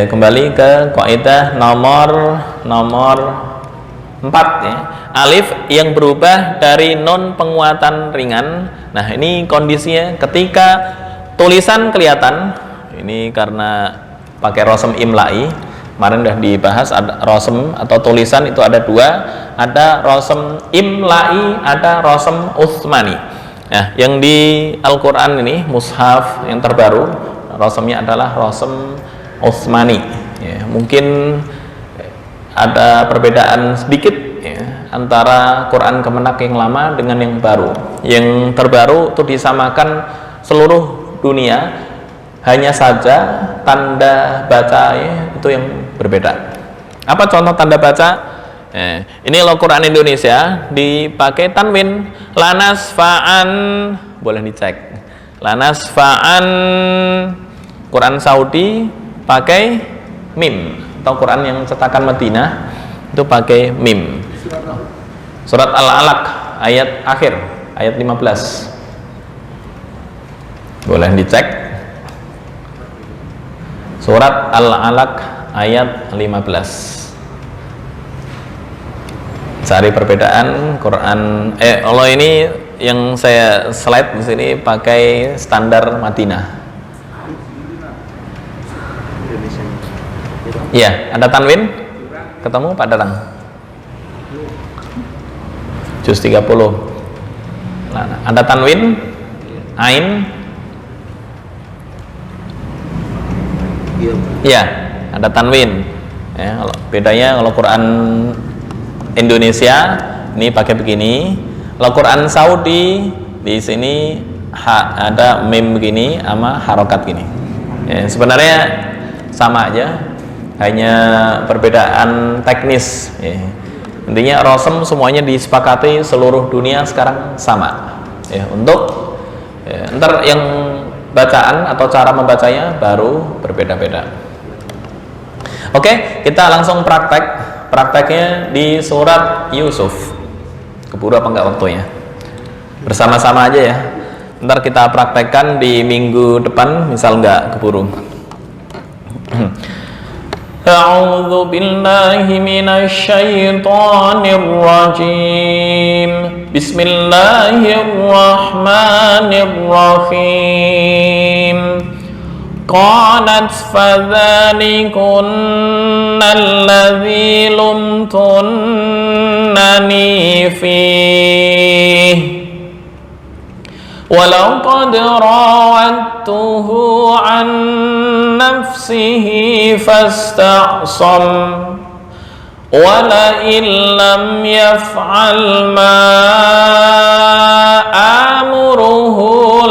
kembali ke kaidah nomor 4, ya. Alif yang berubah dari nun penguatan ringan. Nah, ini kondisinya ketika tulisan kelihatan, ini karena pakai rosem imla'i. Kemarin udah dibahas, ada rosem atau tulisan itu ada dua, ada rosem imla'i, ada rosem utsmani. Nah, yang di Al-Quran ini mushaf yang terbaru, rosemnya adalah rosem utsmani. Ya, mungkin ada perbedaan sedikit ya, antara Quran Kemenak yang lama dengan yang baru. Yang terbaru itu disamakan seluruh dunia. Hanya saja tanda baca ya, itu yang berbeda. Apa contoh tanda baca? Ini Al-Quran Indonesia dipakai tanwin, lanasfa'an, boleh dicek. Lanasfa'an. Quran Saudi pakai mim, atau Quran yang cetakan Madinah itu pakai mim. Surat Al-Alaq ayat akhir, ayat 15. Boleh dicek. Surat Al-Alaq ayat 15. Cari perbedaan Quran. Allah ini yang saya slide di sini pakai standar Madinah. Iya, ada tanwin? Ketemu Pak Datang? Juz 30. Ada tanwin? Ain? Iya, ada tanwin. Ya, bedanya kalau Quran Indonesia ini pakai begini, kalau Quran Saudi di sini ada mim begini sama harokat gini. Ya, sebenarnya sama aja, hanya perbedaan teknis. Ya. Intinya rosem semuanya disepakati seluruh dunia sekarang sama. Ya, untuk ntar yang bacaan atau cara membacanya baru berbeda-beda. Oke, kita langsung praktek. Prakteknya di surat Yusuf. Keburu apa enggak waktunya? Bersama-sama aja ya. Ntar kita praktekkan di minggu depan, misal enggak keburu. A'udzu billahi minasy syaithanir rajim. Bismillahirrahmanirrahim. Qalat fadhalikunna alladzi lumtunnani fihi ولقد راودته عن نفسه فاستعصم ولئن لم يفعل ما آمره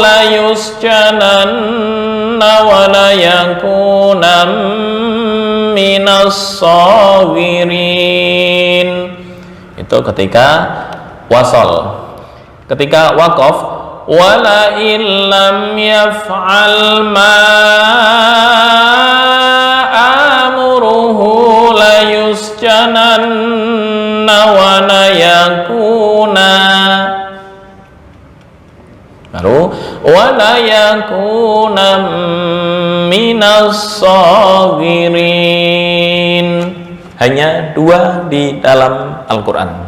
ليسجنن وليكون من الصاغرين. Itu ketika wasol. Ketika waqaf, وَلَئِنْ لَمْ يَفْعَلْ مَا آمُرُهُ لَيُسْجَنَنَّ وَلَيَكُونَ مِنَ الصَّاغِرِينَ. Hanya dua di dalam Al-Quran,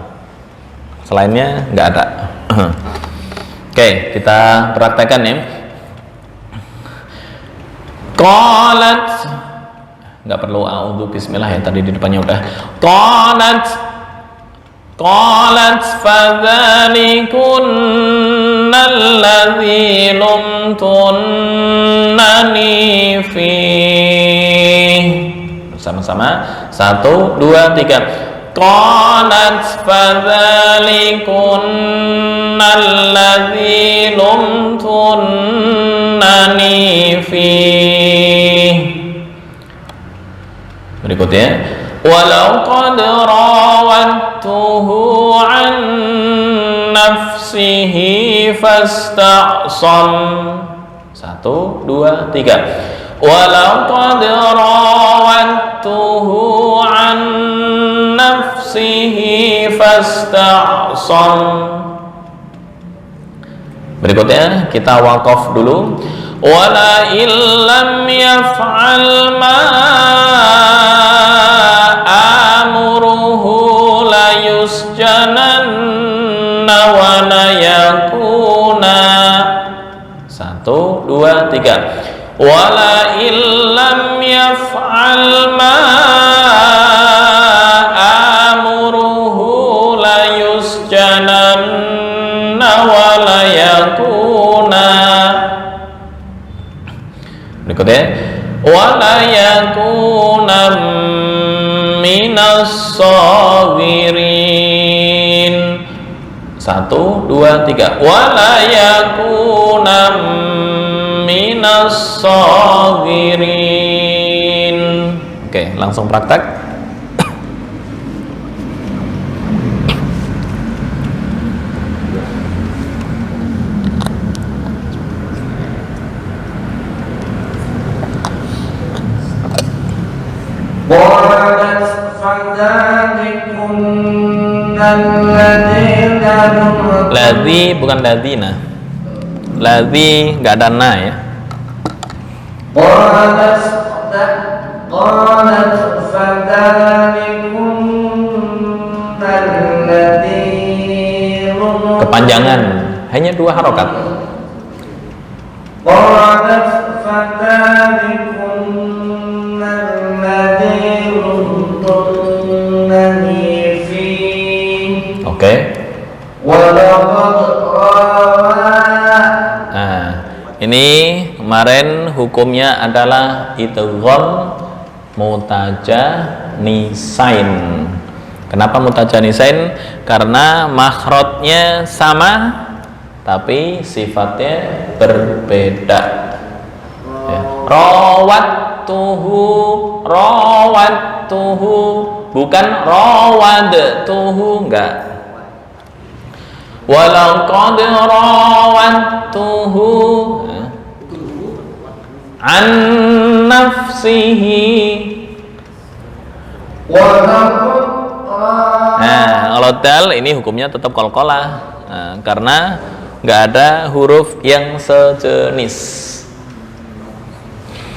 selainnya nggak ada. Oke, kita praktekkan ya. Qalat, nggak perlu a'udzu bismillah ya, tadi di depannya udah. Qalat fadhalikunna alladzi lumtunnani fihi. Bersama-sama, 1, 2, 3. Qalat fadhalikunna alladzi lumtunnani fihi. Berikutnya, walaqad rawattuhu an nafsihi fasta'sam. 1, 2, 3. Walaqad rawattuhu an nafsihi fasta'sam. Berikutnya kita waqaf dulu. Wala illam yaf'al ma amuruhu la yusjananna wa la yakuna. 1, 2, 3. Wala illam wala yakunam minas saghirin. 1, 2, 3. Wala yakunam minas saghirin. Oke, langsung praktek. قالت فذلكن الذي Ladzi bukan ladzina. Ladzi nggak ada na ya. قالت فذلكن الذي Kepanjangan hanya 2 harokat. قالت فذلكن الذي لمتنني فيه Oke. ولقد Nah, ini kemarin hukumnya adalah idgham mutajanisain. Kenapa mutajanisain? Karena makhrajnya sama tapi sifatnya berbeda. Ya. Rawattuhu bukan rawadtuhu, enggak. Walaqad rawattuhu an nafsihi. Nah, kalau dal ini hukumnya tetap qalqalah. Nah, karena nggak ada huruf yang sejenis.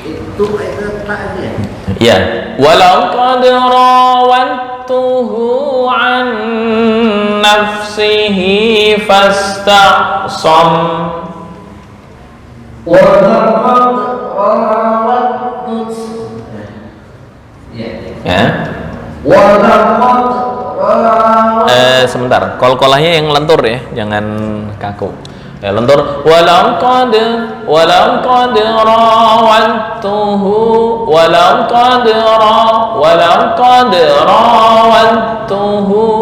Itu taknya. Ya, walaqad rawattuhu an nafsihi fasta'sam. Ya. Sebentar, qalqalahnya yang lentur ya, jangan kaku. Ya, lentur. Walaqad rawattuhu walaqad rawattuhu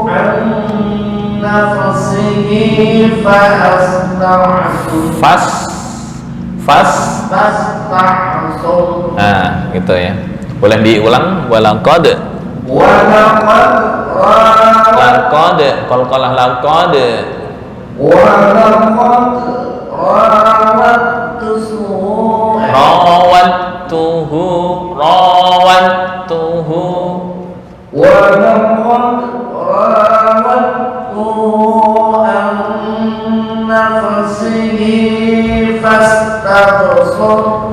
an nafsihi fasta'sam. Nah, gitu ya. Boleh diulang. Walaqad qalqalah laqad. Rawattuhu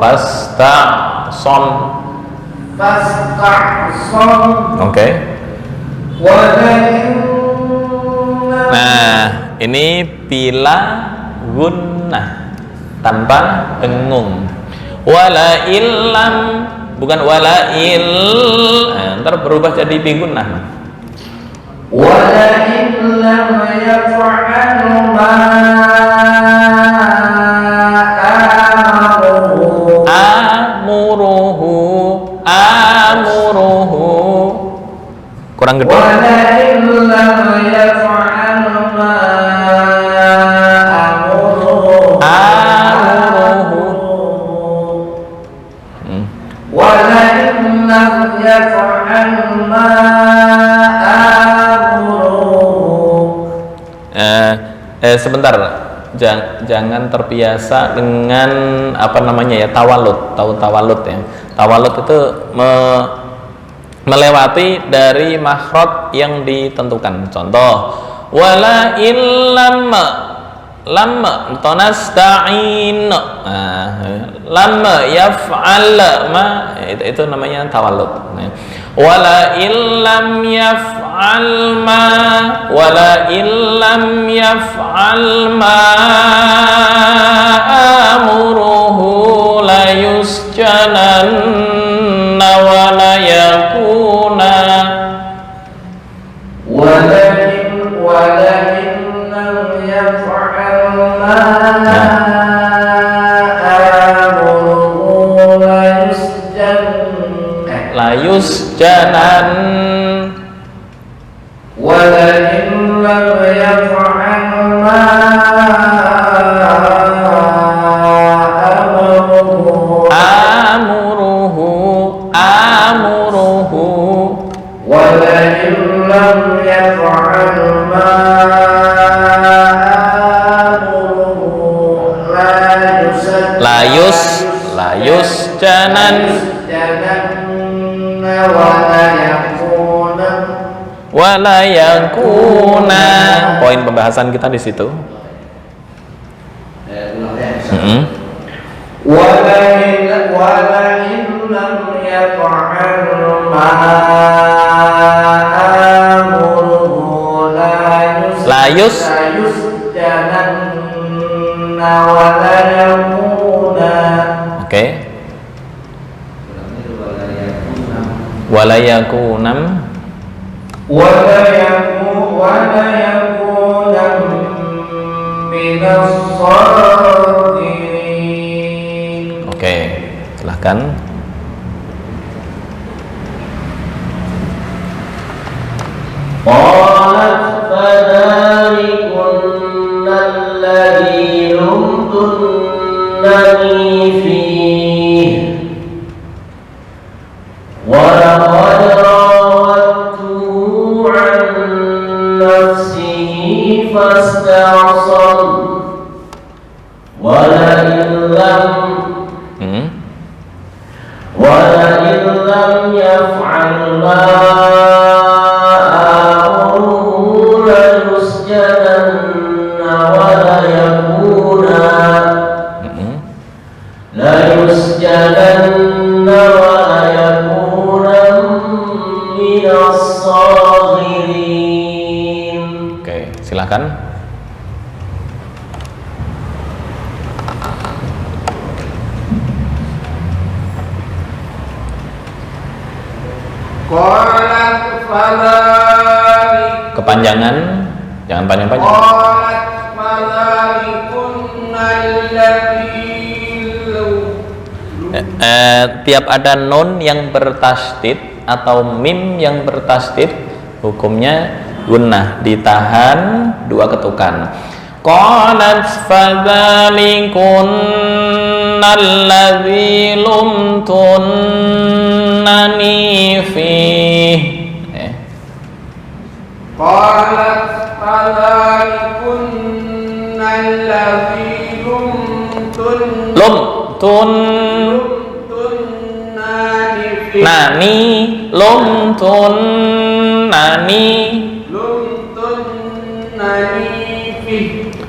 fasta'sam. Oke. Nah, ini bila gunnah tanpa dengung. Wala illam bukan wala il. Nah, ntar berubah jadi bigunnah. Wala illam yaf'al ma amuruhu kurang gede. Wala illam yaf'al ma amuruhu. Wala illam yaf'al ma amuruhu. Sebentar, jangan terbiasa dengan apa namanya ya, tawalud. Tahu tawalud ya? Tawalud itu melewati dari makhraj yang ditentukan. Contoh, wala illam lam tanasta'in. Nah, lam yaf'al ma itu namanya tawalud. Nah, wala illam yaf'al ma wala illam yaf'al ma amuruhu la yusjananna wa la yakuna. Wala illam yaf'al ma yusjanan. ولئن لم يفعل ما amuruhu ولئن لم يفعل ما آمره لا yusjanan wala yakuna. Poin pembahasan kita di situ. ولئن لم يفعل ما آمره لا يسجنن ولا يكون. Oke. Wala yakunam minas shadirin. Oke, silahkan. Qalat fadhalikunna alladhi lumtunnani fihi wa laqad rawattuhu an nafsihi fasta'sam wa la'in lam yaf'al ma amruhu la yusjananna wa la yakuna minas saghirin. Oke, silakan. Qalat fadhalik. Kepanjangan, jangan panjang-panjang. Qalat fadhalikunna alladhi Tiap ada nun yang bertasdid atau mim yang bertasdid, hukumnya gunnah, ditahan 2 ketukan. Qalat fadhalikunna alladhi lumtunnani fihi. Qalat fadhalikunna alladhi lumtunnani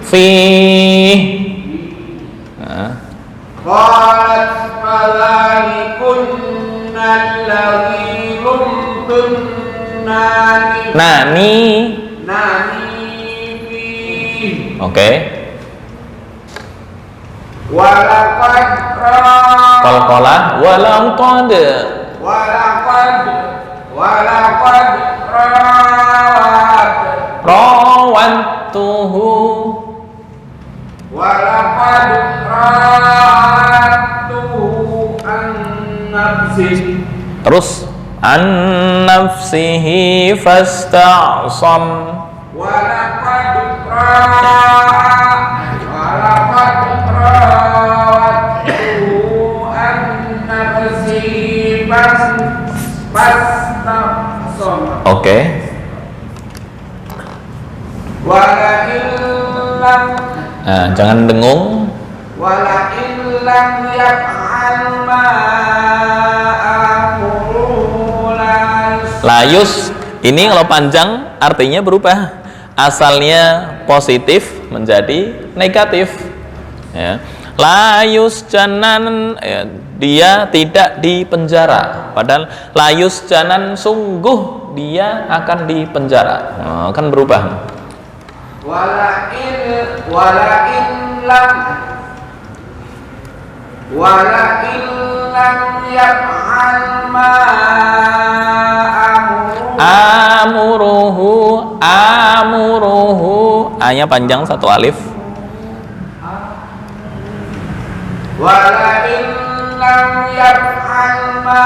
fihi. Qalat fadhalikunna alladhi lumtunnani fihi. Oke. Walaqad Qalqalah walaqad rawattuhu an nafsihi. Terus an nafsihi fasta'sam. Walaqad rawattuhu an nafsihi fasta'sam. Oke. Jangan dengung. Wala'in lam yaf'al ma amruhu layus. Ini kalau panjang artinya berubah. Asalnya positif menjadi negatif. Ya. Layus janan, ya, dia tidak dipenjara. Padahal layus janan, sungguh dia akan dipenjara. Nah, kan berubah. wala'in lam yaf'al ma amuruhu. A-nya panjang 1 alif. Wala'in lam yaf'al ma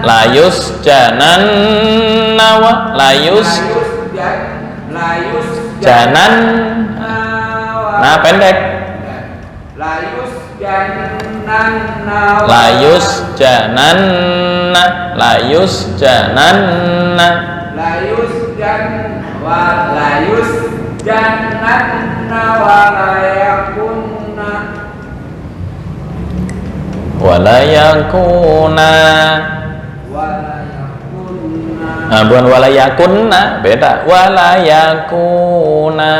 layus janan nawa layus janan nah pendek layus janan wala yakuna bukan wala yakunna, beda wala yakuna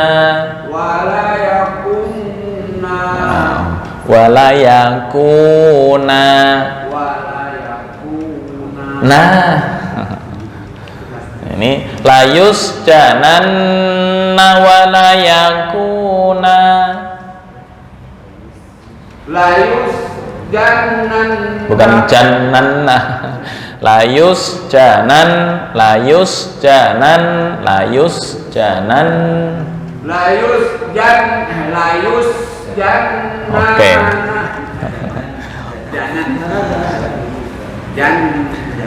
nah ini layus janan wala yakuna bukan janan layus janan oke.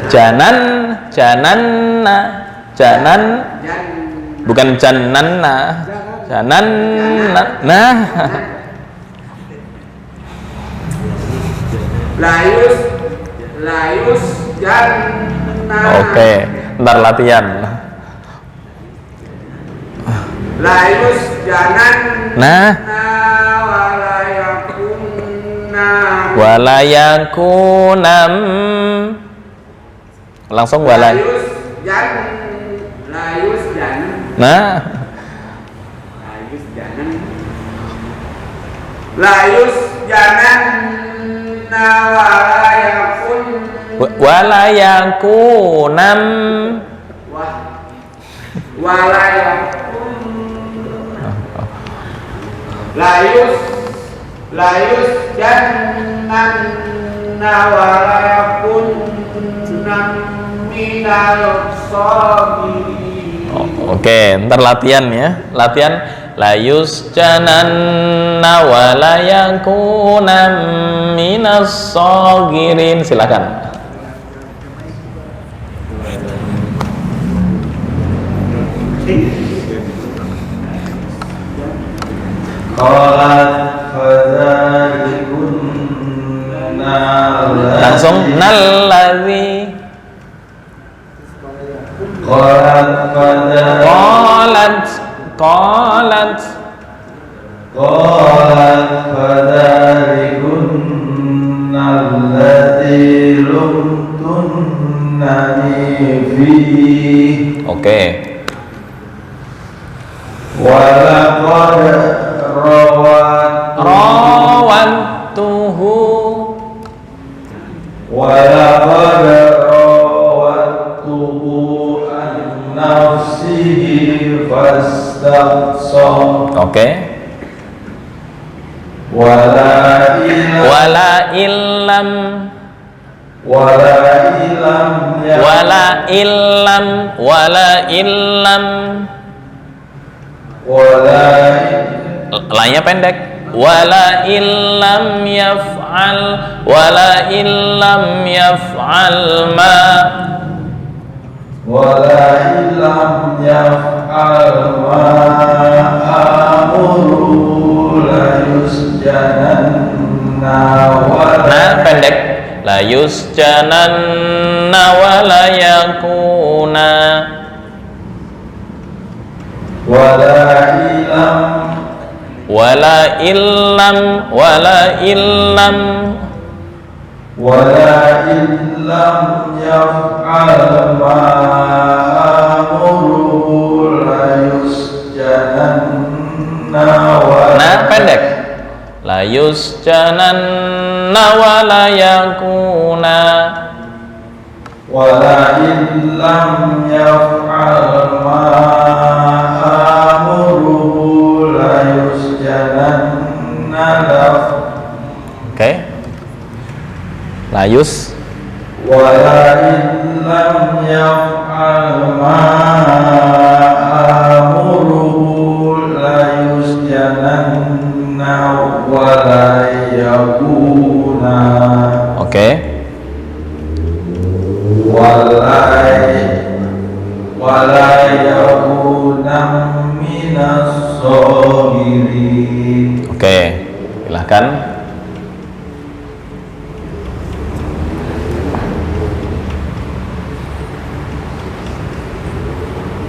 janan bukan jananna nah layus oke, ntar latihan layus janan nah wala yakunam langsung wala nah layus janan wala yakunam layus janan wala yakunam minal sabirin. Oke, ntar latihan ya, latihan layus janan wala yakunam minas sagirin. Silakan. Langsung nalladzi qalat fadhalikunna alladzi lumtunnani fihi. Oke. Walaqad rawattuhu an nafsihi fastaqsam. Oke. Wala lainnya pendek. Wala illam yaf'al ma amuru la yusjananna nah pendek la yusjananna wala yakuna wala illam yaf'al ma amuru la yusjananna nah pendek la yusjananna wala yakuna wala illam yaf'al ma amuru la yusjananna oke layus wala illam yaf'al ma amuru la yusjananna wala yakuna الصابرين. Oke, silahkan.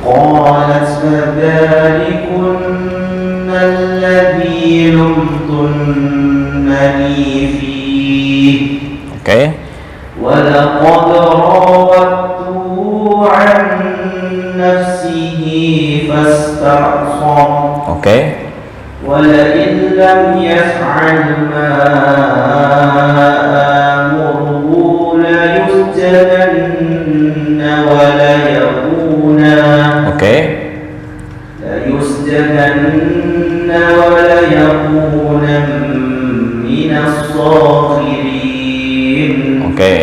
قالت فذلكن الذي لمتنني فيه Oke. ولقد راودته عن نفسه فاستعصم Oke. ولئن لم يفعل ما آمره ليسجنن وليكون من الصاغرين. Oke.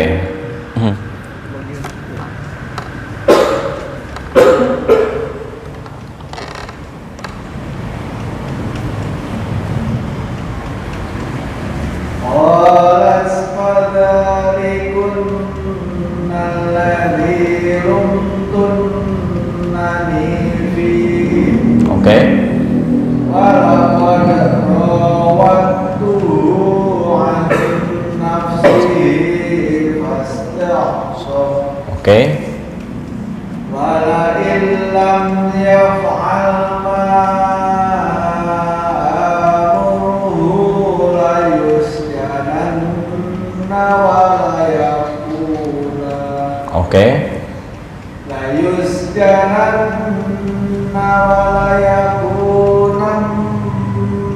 قالت فذلكن الذي لمتنني فيه Oke. ولقد راودته عن نفسه فاستعصم Oke. ولئن لم يفعل ما آمره ليسجنن وليكون Oke.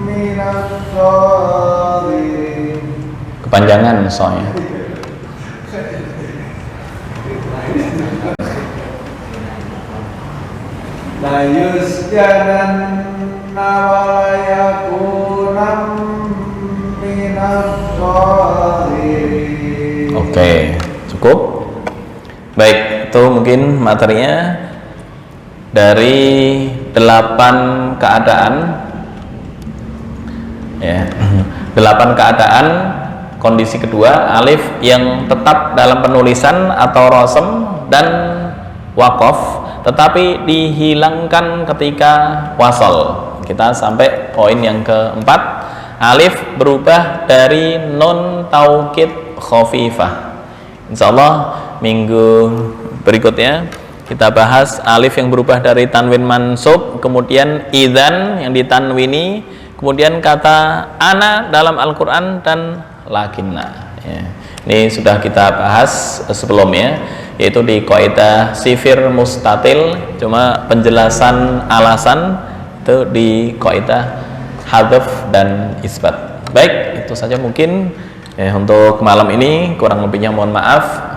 من الصاغرين. Kepanjangan soalnya. ليسجنن وليكون من الصاغرين. Oke, cukup. Baik, itu mungkin materinya dari 8 keadaan ya. 8 keadaan kondisi kedua alif yang tetap dalam penulisan atau rosem dan wakof tetapi dihilangkan ketika wasol. Kita sampai poin yang keempat, alif berubah dari nun taukid khafifah. Insyaallah minggu berikutnya kita bahas alif yang berubah dari tanwin mansub, kemudian idzan yang ditanwini, kemudian kata ana dalam Al-Quran dan lakinna ya. Ini sudah kita bahas sebelumnya, yaitu di kaidah sifir mustatil, cuma penjelasan alasan itu di kaidah hadzf dan isbat. Baik, itu saja mungkin untuk malam ini, kurang lebihnya mohon maaf.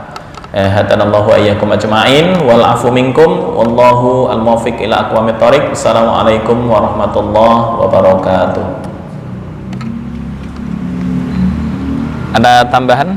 Hadanallahu ayyakum ajma'in wal afu minkum wallahu al-muwaffiq ila aqwamit thoriq. Assalamualaikum warahmatullahi wabarakatuh. Ada tambahan?